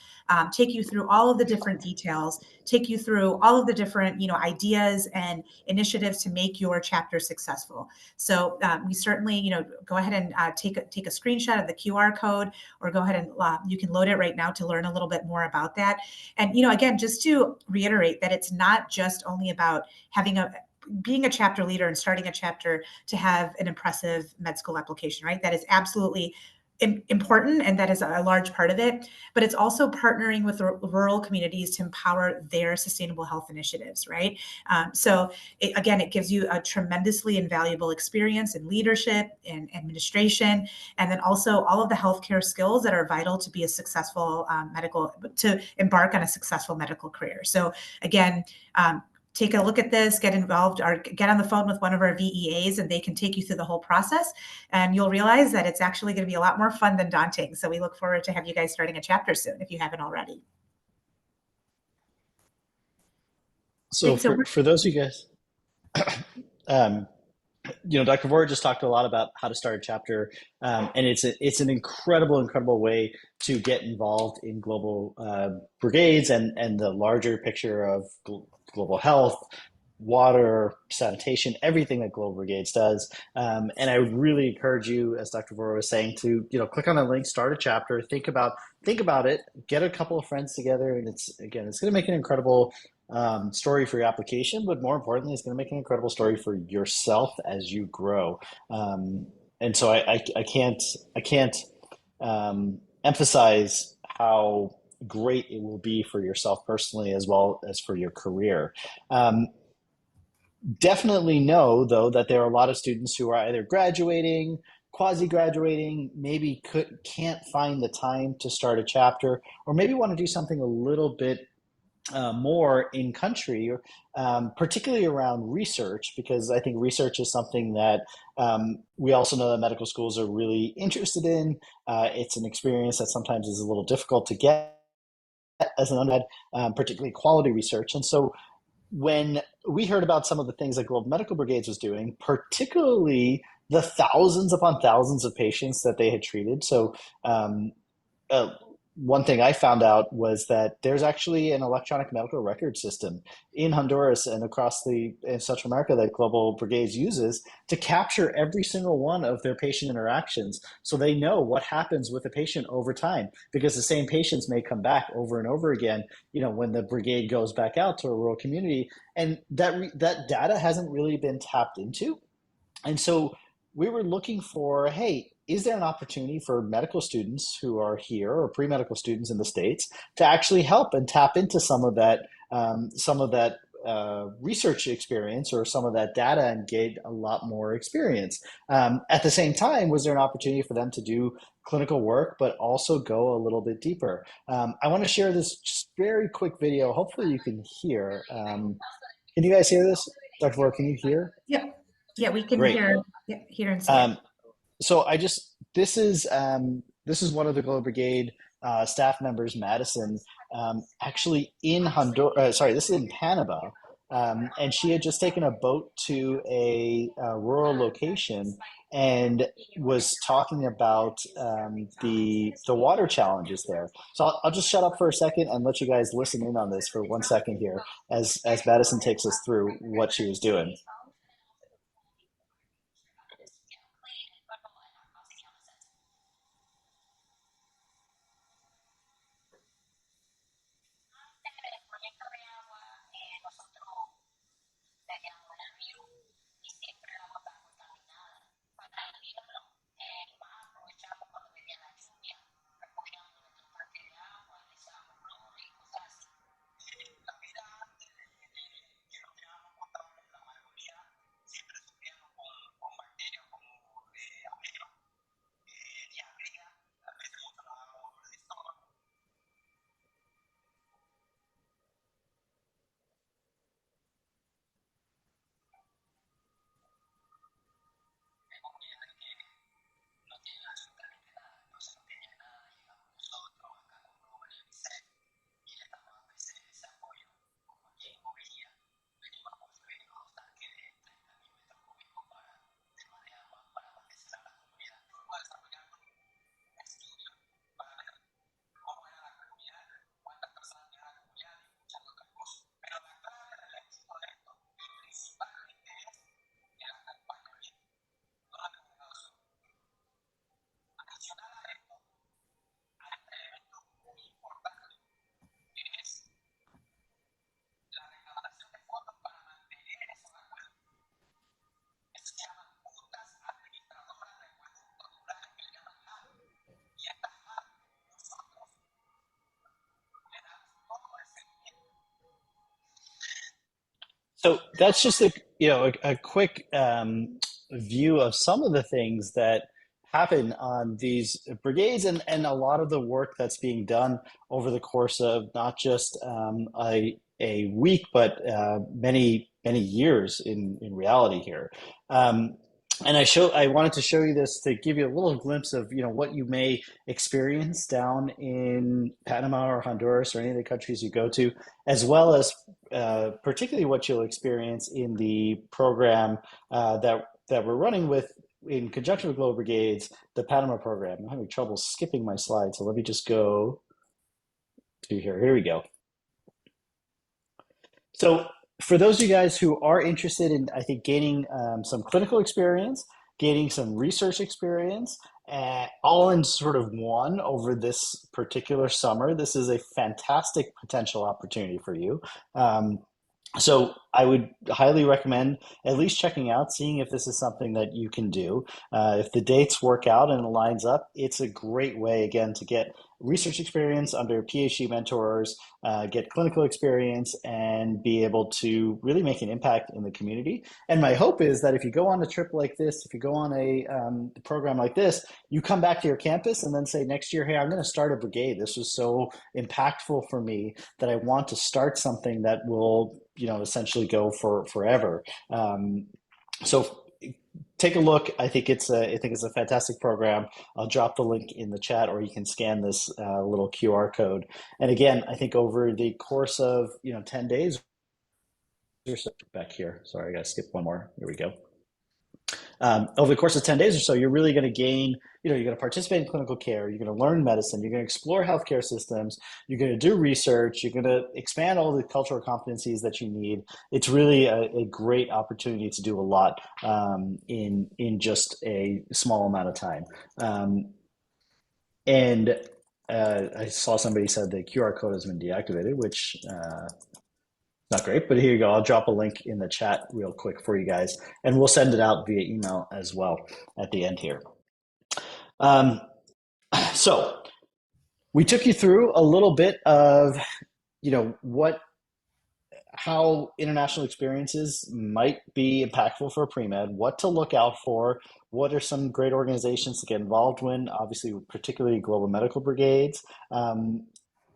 take you through all of the different details, take you through all of the different ideas and initiatives to make your chapter successful. So we certainly go ahead and take a screenshot of the QR code, or go ahead and you can load it right now to learn a little bit more about that. And again, just to reiterate that it's not just only about being a chapter leader and starting a chapter to have an impressive med school application, right? That is absolutely important, and that is a large part of it. But it's also partnering with rural communities to empower their sustainable health initiatives, right? So again, it gives you a tremendously invaluable experience in leadership and administration, and then also all of the healthcare skills that are vital to be a successful to embark on a successful medical career. So again, take a look at this, get involved, or get on the phone with one of our VEAs, and they can take you through the whole process. And you'll realize that it's actually going to be a lot more fun than daunting. So we look forward to have you guys starting a chapter soon, if you haven't already. So Great. So for those of you guys, um, Dr. Vora just talked a lot about how to start a chapter, and it's an incredible way to get involved in global brigades and the larger picture of global health, water, sanitation, everything that Global Brigades does. And I would really encourage you, as Dr. Vora was saying, to click on the link, start a chapter, think about it, get a couple of friends together, and it's going to make an incredible story for your application, but more importantly, it's going to make an incredible story for yourself as you grow. And so I can't emphasize how great it will be for yourself personally as well as for your career. Definitely know, though, that there are a lot of students who are either graduating, quasi-graduating, maybe can't find the time to start a chapter, or maybe want to do something a little bit more in country, particularly around research, because I think research is something that we also know that medical schools are really interested in. It's an experience that sometimes is a little difficult to get as an undergrad, particularly quality research. And so when we heard about some of the things that Global Medical Brigades was doing, particularly the thousands upon thousands of patients that they had treated. So um, one thing I found out was that there's actually an electronic medical record system in Honduras and across in Central America that Global Brigades uses to capture every single one of their patient interactions, so they know what happens with a patient over time, because the same patients may come back over and over again, when the brigade goes back out to a rural community, and that data hasn't really been tapped into. And so we were looking for, hey, is there an opportunity for medical students who are here, or pre-medical students in the States, to actually help and tap into some of that research experience, or some of that data, and get a lot more experience. At the same time, was there an opportunity for them to do clinical work, but also go a little bit deeper? I want to share this just very quick video. Hopefully you can hear. Can you guys hear this? Dr. Vora, can you hear? Yeah, yeah, we can Great. hear and see it. Um, so this is one of the Global Brigade staff members, Madison, actually in Honduras. Sorry, this is in Panama, and she had just taken a boat to a rural location and was talking about the water challenges there. So I'll just shut up for a second and let you guys listen in on this for 1 second here, as Madison takes us through what she was doing. So that's just a quick view of some of the things that happen on these brigades, and a lot of the work that's being done over the course of not just a week, but many years in reality here. Um, and I wanted to show you this to give you a little glimpse of what you may experience down in Panama or Honduras or any of the countries you go to, as well as particularly what you'll experience in the program that we're running with in conjunction with Global Brigades, the Panama program. I'm having trouble skipping my slides, so let me just go to here. Here we go. So for those of you guys who are interested in, I think, gaining some clinical experience, gaining some research experience, all in sort of one over this particular summer, this is a fantastic potential opportunity for you. So I would highly recommend at least checking out, seeing if this is something that you can do. If the dates work out and it lines up, it's a great way, again, to get research experience under PhD mentors, get clinical experience, and be able to really make an impact in the community. And my hope is that if you go on a trip like this, if you go on a program like this, you come back to your campus and then say next year, hey, I'm going to start a brigade. This was so impactful for me that I want to start something that will, essentially go for forever. So take a look. I think it's a fantastic program. I'll drop the link in the chat, or you can scan this little QR code. And again, I think over the course of 10 days or so, back here. Sorry, I got to skip one more. Here we go. Over the course of 10 days or so, you're really going to gain, you're going to participate in clinical care, you're going to learn medicine, you're going to explore healthcare systems, you're going to do research, you're going to expand all the cultural competencies that you need. It's really a great opportunity to do a lot in just a small amount of time. And I saw somebody said the QR code has been deactivated, which not great, but here you go. I'll drop a link in the chat real quick for you guys, and we'll send it out via email as well at the end here. So we took you through a little bit of, how international experiences might be impactful for pre-med, what to look out for, what are some great organizations to get involved in, obviously, particularly Global Medical Brigades,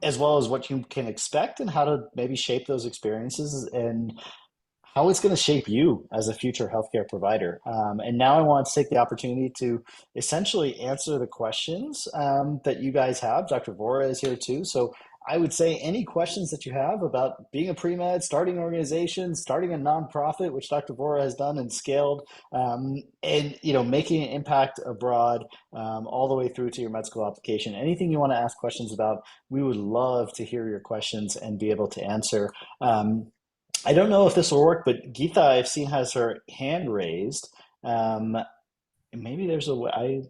as well as what you can expect and how to maybe shape those experiences and how it's going to shape you as a future healthcare provider. And now I want to take the opportunity to essentially answer the questions that you guys have. Dr. Vora is here too. So I would say any questions that you have about being a pre-med, starting an organization, starting a nonprofit, which Dr. Vora has done and scaled, and making an impact abroad, all the way through to your med school application. Anything you want to ask questions about, we would love to hear your questions and be able to answer. I don't know if this will work, but Geetha, I've seen, has her hand raised. Maybe there's a way.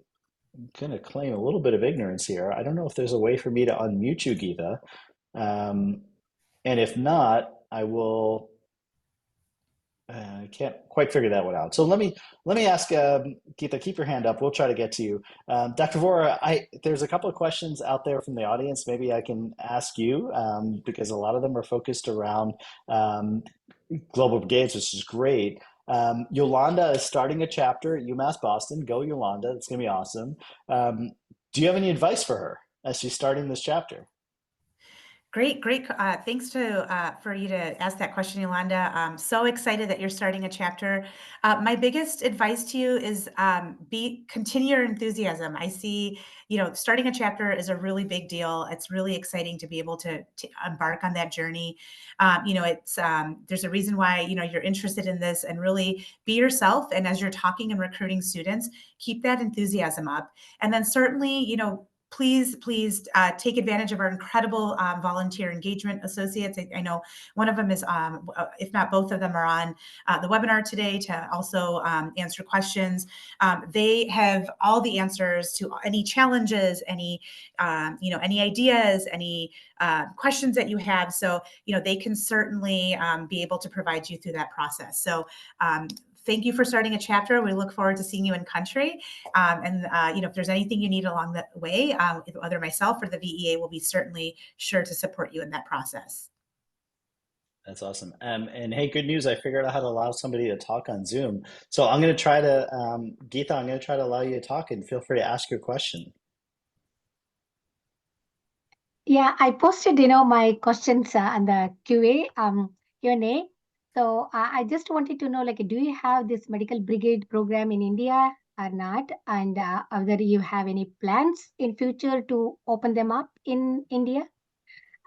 I'm going to claim a little bit of ignorance here. I don't know if there's a way for me to unmute you, Geetha. And if not, I will. I can't quite figure that one out. So let me ask Geetha, keep your hand up. We'll try to get to you. Dr. Vora, there's a couple of questions out there from the audience. Maybe I can ask you because a lot of them are focused around Global Brigades, which is great. Yolanda is starting a chapter at UMass Boston. Go Yolanda. It's going to be awesome. Do you have any advice for her as she's starting this chapter? Great. Thanks for you to ask that question, Yolanda. I'm so excited that you're starting a chapter. My biggest advice to you is continue your enthusiasm. I see, starting a chapter is a really big deal. It's really exciting to be able to embark on that journey. There's a reason why, you're interested in this, and really be yourself. And as you're talking and recruiting students, keep that enthusiasm up. And then certainly, please take advantage of our incredible volunteer engagement associates. I know one of them is, if not both of them, are on the webinar today to also answer questions. They have all the answers to any challenges, any ideas, any questions that you have. So, they can certainly be able to provide you through that process. So, thank you for starting a chapter. We look forward to seeing you in country. If there's anything you need along the way, whether myself or the VEA will be certainly sure to support you in that process. That's awesome. And hey, good news. I figured out how to allow somebody to talk on Zoom. So I'm going to try to, Geetha, I'm going to try to allow you to talk and feel free to ask your question. Yeah, I posted, my questions on the Q&A. So I just wanted to know, like, do you have this medical brigade program in India or not? And whether you have any plans in future to open them up in India?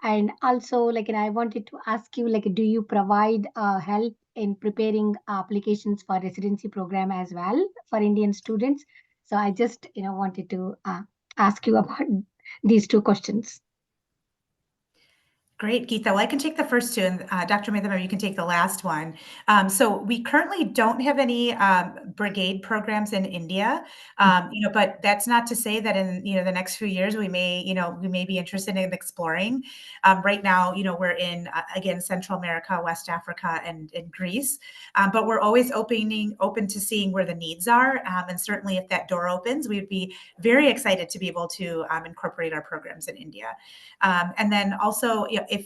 And also, like, I wanted to ask you, like, do you provide help in preparing applications for residency program as well for Indian students? So I just, wanted to ask you about these two questions. Great, Geetha. Well, I can take the first two, and Dr. Mehta, maybe you can take the last one. So we currently don't have any brigade programs in India, but that's not to say that in the next few years we may be interested in exploring. Right now, we're in again Central America, West Africa, and Greece, but we're always open to seeing where the needs are, and certainly if that door opens, we'd be very excited to be able to incorporate our programs in India. And then also, if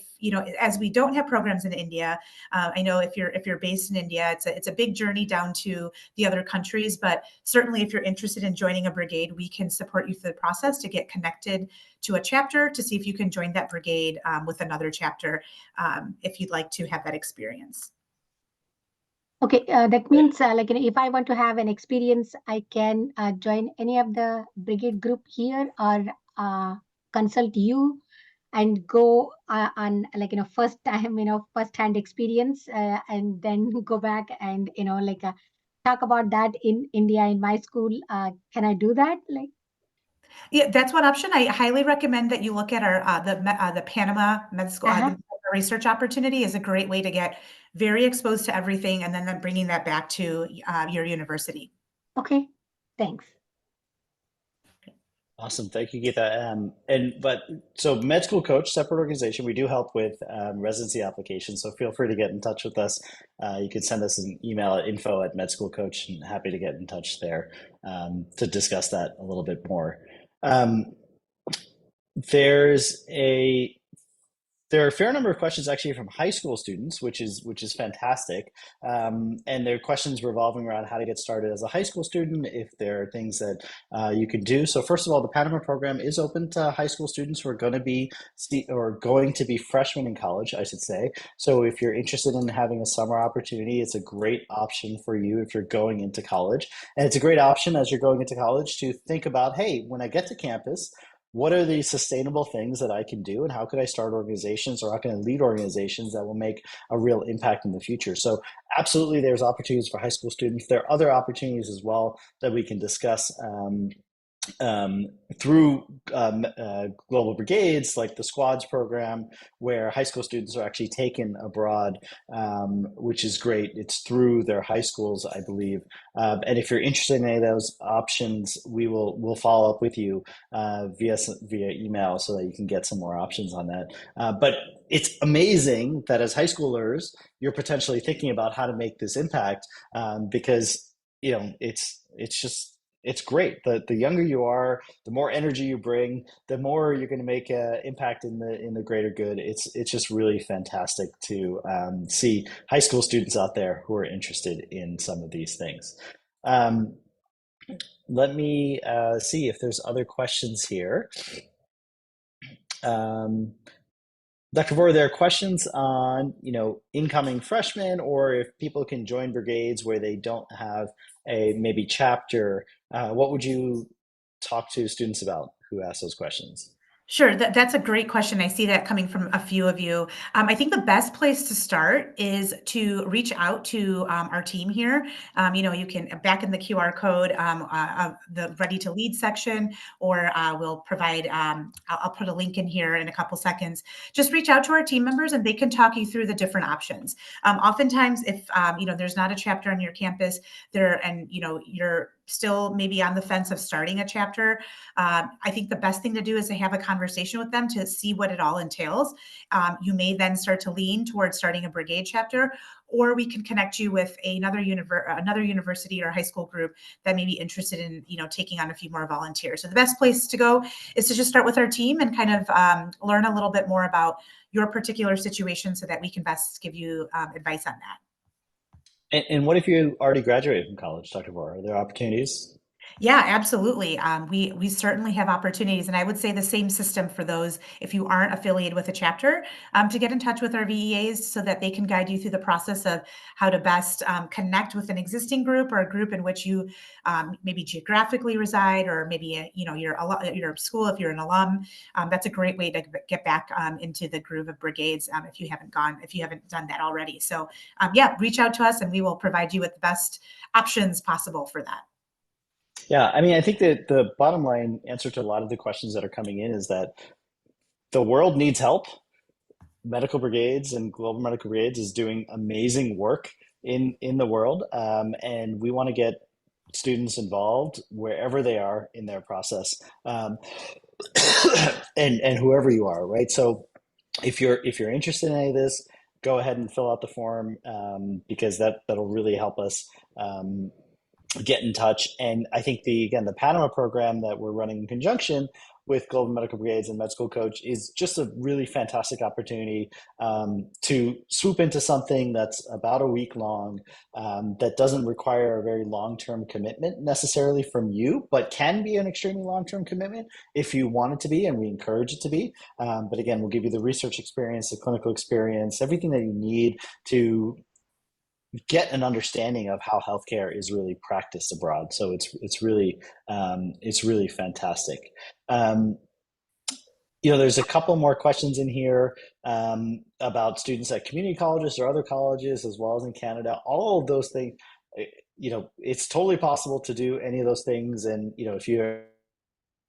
as we don't have programs in India, I know if you're based in India, it's a big journey down to the other countries. But certainly, if you're interested in joining a brigade, we can support you through the process to get connected to a chapter to see if you can join that brigade with another chapter if you'd like to have that experience. Okay, that means like if I want to have an experience, I can join any of the brigade group here or consult you and go on like first time first hand experience and then go back and like talk about that in India in my school. Can I do that? Like, Yeah, that's one option. I highly recommend that you look at our the Panama Med School uh-huh. the research opportunity is a great way to get very exposed to everything, and then bringing that back to your university. Okay, thanks. Awesome. Thank you, Geetha. But so MedSchoolCoach, separate organization, we do help with residency applications. So feel free to get in touch with us. You can send us an email at info@MedSchoolCoach, and happy to get in touch there to discuss that a little bit more. Um, there's a there are a fair number of questions actually from high school students, which is fantastic. And there are questions revolving around how to get started as a high school student, if there are things that you can do. So first of all, the Panama program is open to high school students who are going to be freshmen in college, I should say. So if you're interested in having a summer opportunity, it's a great option for you if you're going into college. And it's a great option as you're going into college to think about, hey, when I get to campus, what are the sustainable things that I can do, and how could I start organizations, or how can I lead organizations that will make a real impact in the future? So absolutely, there's opportunities for high school students. There are other opportunities as well that we can discuss um, through Global Brigades, like the Squads program, where high school students are actually taken abroad, which is great. It's through their high schools, I believe. And if you're interested in any of those options, we'll follow up with you via email so that you can get some more options on that. But it's amazing that as high schoolers, you're potentially thinking about how to make this impact because it's great. The younger you are, the more energy you bring, the more you're going to make an impact in the greater good. It's just really fantastic to see high school students out there who are interested in some of these things. Um, Let me see if there's other questions here. Um, Dr. Vora, there are questions on, incoming freshmen, or if people can join brigades where they don't have a maybe chapter. What would you talk to students about who ask those questions? Sure, that's a great question. I see that coming from a few of you. I think the best place to start is to reach out to our team here. You can back in the QR code, the Ready to Lead section, or we'll provide. I'll put a link in here in a couple seconds. Just reach out to our team members, and they can talk you through the different options. Oftentimes, if there's not a chapter on your campus there, and you're still maybe on the fence of starting a chapter, I think the best thing to do is to have a conversation with them to see what it all entails. You may then start to lean towards starting a brigade chapter, or we can connect you with another university or high school group that may be interested in, taking on a few more volunteers. So the best place to go is to just start with our team and kind of learn a little bit more about your particular situation so that we can best give you advice on that. And what if you already graduated from college, Dr. Vora? Are there opportunities? Yeah, absolutely. We certainly have opportunities, and I would say the same system for those if you aren't affiliated with a chapter, to get in touch with our VEAs so that they can guide you through the process of how to best connect with an existing group or a group in which you maybe geographically reside, or maybe your school if you're an alum. That's a great way to get back into the groove of brigades if you haven't done that already. So yeah, reach out to us, and we will provide you with the best options possible for that. Yeah, I mean, I think that the bottom line answer to a lot of the questions that are coming in is that the world needs help. Medical Brigades and Global Medical Brigades is doing amazing work in the world, and we want to get students involved wherever they are in their process, and whoever you are, right? So if you're interested in any of this, go ahead and fill out the form, because that'll really help us get in touch. And I think the Panama program that we're running in conjunction with Global Medical Brigades and MedSchoolCoach is just a really fantastic opportunity to swoop into something that's about a week long, that doesn't require a very long-term commitment necessarily from you, but can be an extremely long-term commitment if you want it to be, and we encourage it to be. But again, we'll give you the research experience, the clinical experience, everything that you need to get an understanding of how healthcare is really practiced abroad. So it's really fantastic. There's a couple more questions in here about students at community colleges or other colleges, as well as in Canada. All of those things, it's totally possible to do any of those things. And if you're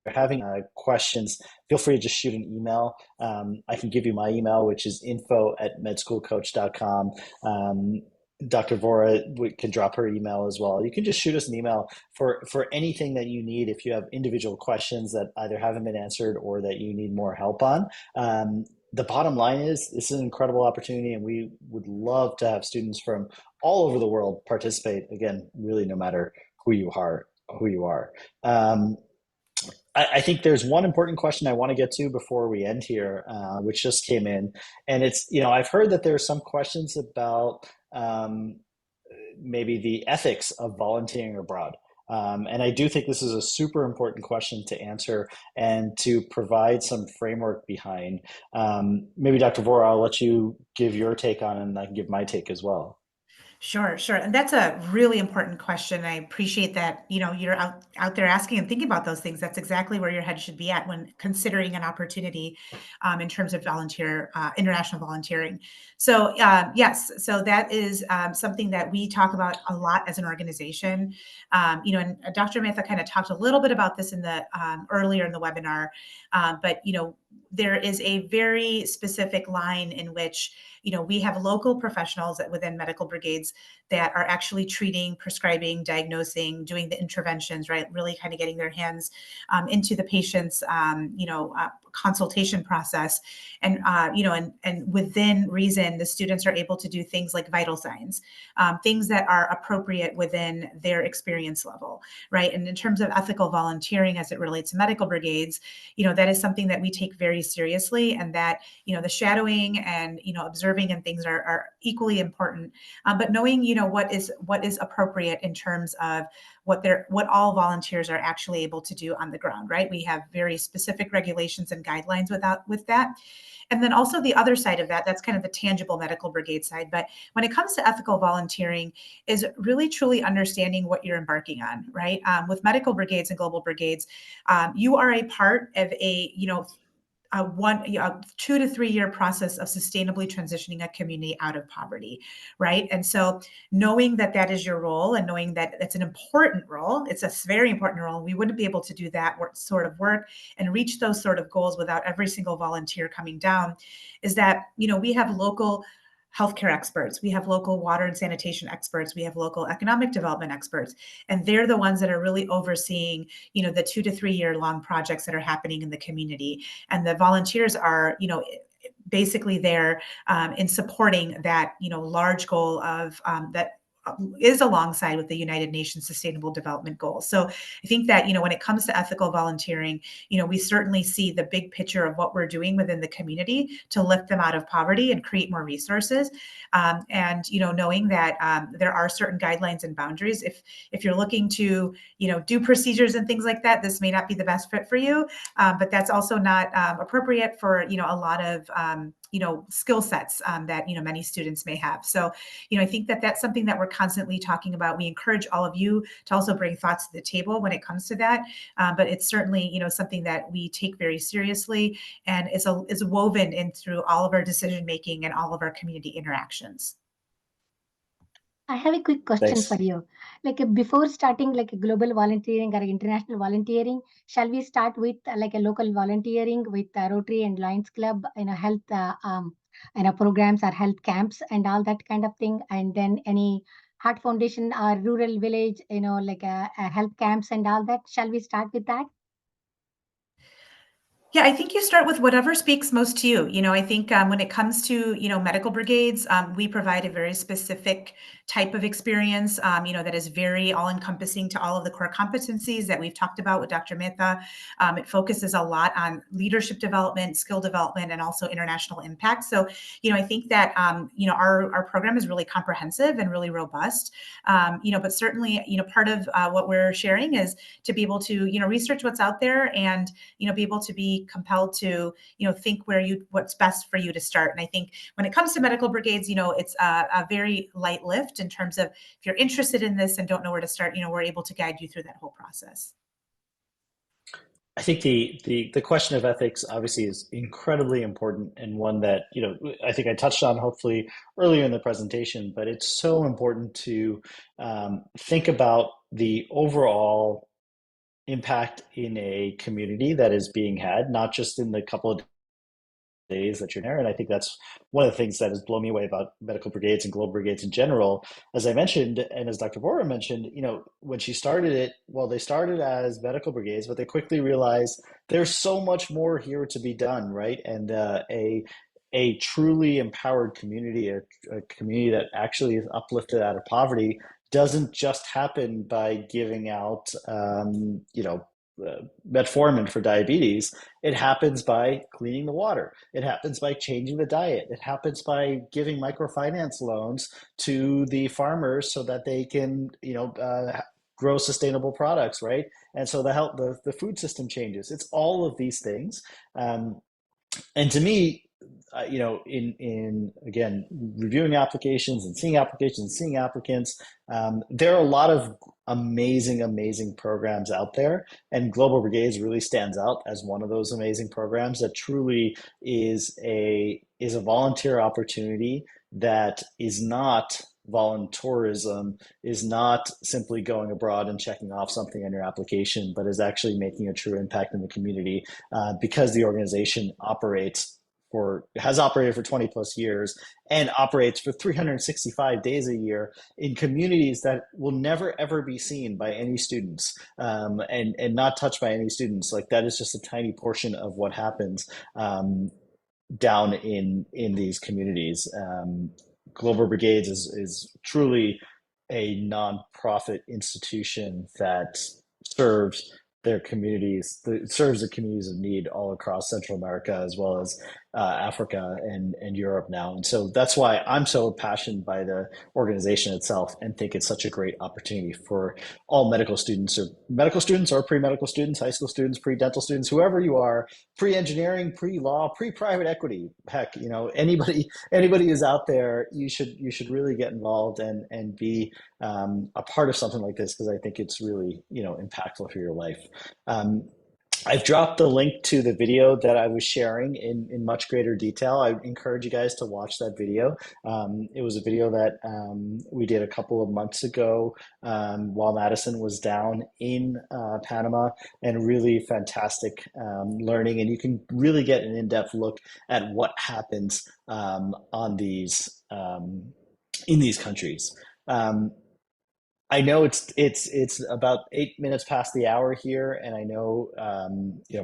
having questions, feel free to just shoot an email. I can give you my email, which is info@medschoolcoach.com. Dr. Vora can drop her email as well. You can just shoot us an email for anything that you need if you have individual questions that either haven't been answered or that you need more help on. The bottom line is this is an incredible opportunity, and we would love to have students from all over the world participate. Again, really, no matter who you are. I think there's one important question I want to get to before we end here, which just came in. And it's, I've heard that there are some questions about maybe the ethics of volunteering abroad. And I do think this is a super important question to answer and to provide some framework behind. Maybe Dr. Vora, I'll let you give your take on it, and I can give my take as well. Sure. And that's a really important question. I appreciate that, you're out there asking and thinking about those things. That's exactly where your head should be at when considering an opportunity in terms of international volunteering. So yes, so that is something that we talk about a lot as an organization. And Dr. Mehta kind of talked a little bit about this in the earlier in the webinar, but there is a very specific line in which we have local professionals within medical brigades that are actually treating, prescribing, diagnosing, doing the interventions, right? Really kind of getting their hands into the patient's, consultation process. And, and within reason, the students are able to do things like vital signs, things that are appropriate within their experience level, right? And in terms of ethical volunteering as it relates to medical brigades, that is something that we take very seriously, and that, the shadowing and, observing and things are equally important. But knowing, what is appropriate in terms of what all volunteers are actually able to do on the ground, right? We have very specific regulations and guidelines with that. And then also the other side of that's kind of the tangible medical brigade side. But when it comes to ethical volunteering, is really truly understanding what you're embarking on, right? With medical brigades and global brigades, you are a part of a 2 to 3 year process of sustainably transitioning a community out of poverty, right? And so knowing that is your role, and knowing that it's an important role, it's a very important role. We wouldn't be able to do that sort of work and reach those sort of goals without every single volunteer coming down, is that, we have local healthcare experts, we have local water and sanitation experts, we have local economic development experts, and they're the ones that are really overseeing, the 2 to 3 year long projects that are happening in the community. And the volunteers are, basically there in supporting that, large goal of that is alongside with the United Nations Sustainable Development Goals. So I think that, when it comes to ethical volunteering, we certainly see the big picture of what we're doing within the community to lift them out of poverty and create more resources. And, knowing that there are certain guidelines and boundaries. If you're looking to, do procedures and things like that, this may not be the best fit for you, but that's also not appropriate for, a lot of, skill sets that, many students may have. So, I think that that's something that we're constantly talking about. We encourage all of you to also bring thoughts to the table when it comes to that. But it's certainly, something that we take very seriously and is woven in through all of our decision making and all of our community interactions. I have a quick question for Thanks. you. Before starting like a global volunteering or international volunteering, shall we start with like a local volunteering with Rotary and Lions Club, health, programs or health camps and all that kind of thing, and then any Heart Foundation or rural village, health camps and all that. Shall we start with that? Yeah, I think you start with whatever speaks most to you. I think when it comes to, medical brigades, we provide a very specific type of experience, that is very all encompassing to all of the core competencies that we've talked about with Dr. Mehta. It focuses a lot on leadership development, skill development, and also international impact. So, I think that, our program is really comprehensive and really robust. But certainly, part of what we're sharing is to be able to, research what's out there and, be able to be compelled to, think what's best for you to start. And I think when it comes to medical brigades, it's a very light lift in terms of if you're interested in this and don't know where to start, we're able to guide you through that whole process. I think the question of ethics obviously is incredibly important, and one that, I think I touched on hopefully earlier in the presentation, but it's so important to think about the overall impact in a community that is being had, not just in the couple of days that you're there. And I think that's one of the things that has blown me away about medical brigades and global brigades in general. As I mentioned, and as Dr. Vora mentioned, when she started it, well, they started as medical brigades, but they quickly realized there's so much more here to be done, right? And a truly empowered community, a community that actually is uplifted out of poverty, doesn't just happen by giving out, metformin for diabetes. It happens by cleaning the water. It happens by changing the diet. It happens by giving microfinance loans to the farmers so that they can, grow sustainable products, right? And so the food system changes. It's all of these things. And to me, in again reviewing applications and seeing applications and seeing applicants, there are a lot of amazing programs out there, and Global Brigades really stands out as one of those amazing programs that truly is a volunteer opportunity that is not volunteerism, is not simply going abroad and checking off something on your application, but is actually making a true impact in the community, because the organization has operated for 20 plus years and operates for 365 days a year in communities that will never ever be seen by any students, and not touched by any students. Like, that is just a tiny portion of what happens down in these communities. Global Brigades is truly a nonprofit institution that serves serves the communities of need all across Central America, as well as Africa and Europe now. And so that's why I'm so passionate by the organization itself, and think it's such a great opportunity for all medical students or pre-medical students, high school students, pre-dental students, whoever you are, pre-engineering, pre-law, pre-private equity. Heck, anybody who's out there, you should really get involved and be a part of something like this, because I think it's really, impactful for your life. I've dropped the link to the video that I was sharing in much greater detail. I encourage you guys to watch that video. It was a video that we did a couple of months ago while Madison was down in Panama, and really fantastic learning. And you can really get an in-depth look at what happens on these in these countries. Um, I know it's about 8 minutes past the hour here, and I know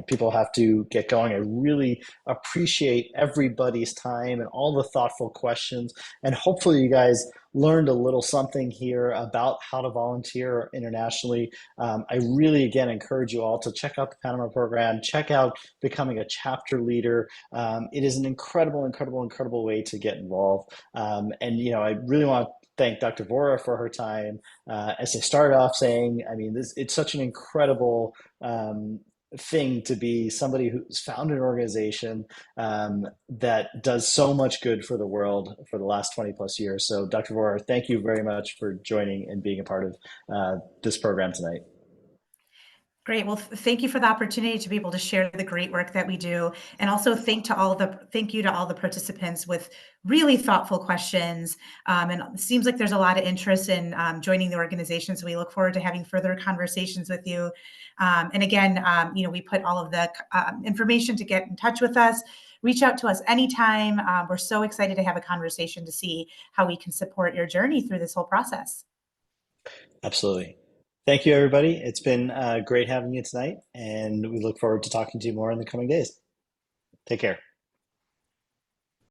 people have to get going. I really appreciate everybody's time and all the thoughtful questions, and hopefully you guys learned a little something here about how to volunteer internationally. I really again encourage you all to check out the Panama program, check out becoming a chapter leader. It is an incredible, incredible, incredible way to get involved. And I really want to thank Dr. Vora for her time. As I started off saying, I mean, it's such an incredible thing to be somebody who's founded an organization that does so much good for the world for the last 20 plus years. So, Dr. Vora, thank you very much for joining and being a part of this program tonight. Great. Well, thank you for the opportunity to be able to share the great work that we do. And also thank you to all the participants with really thoughtful questions. And it seems like there's a lot of interest in joining the organization. So we look forward to having further conversations with you. And again, we put all of the information to get in touch with us. Reach out to us anytime. We're so excited to have a conversation to see how we can support your journey through this whole process. Absolutely. Thank you, everybody. It's been great having you tonight, and we look forward to talking to you more in the coming days. Take care.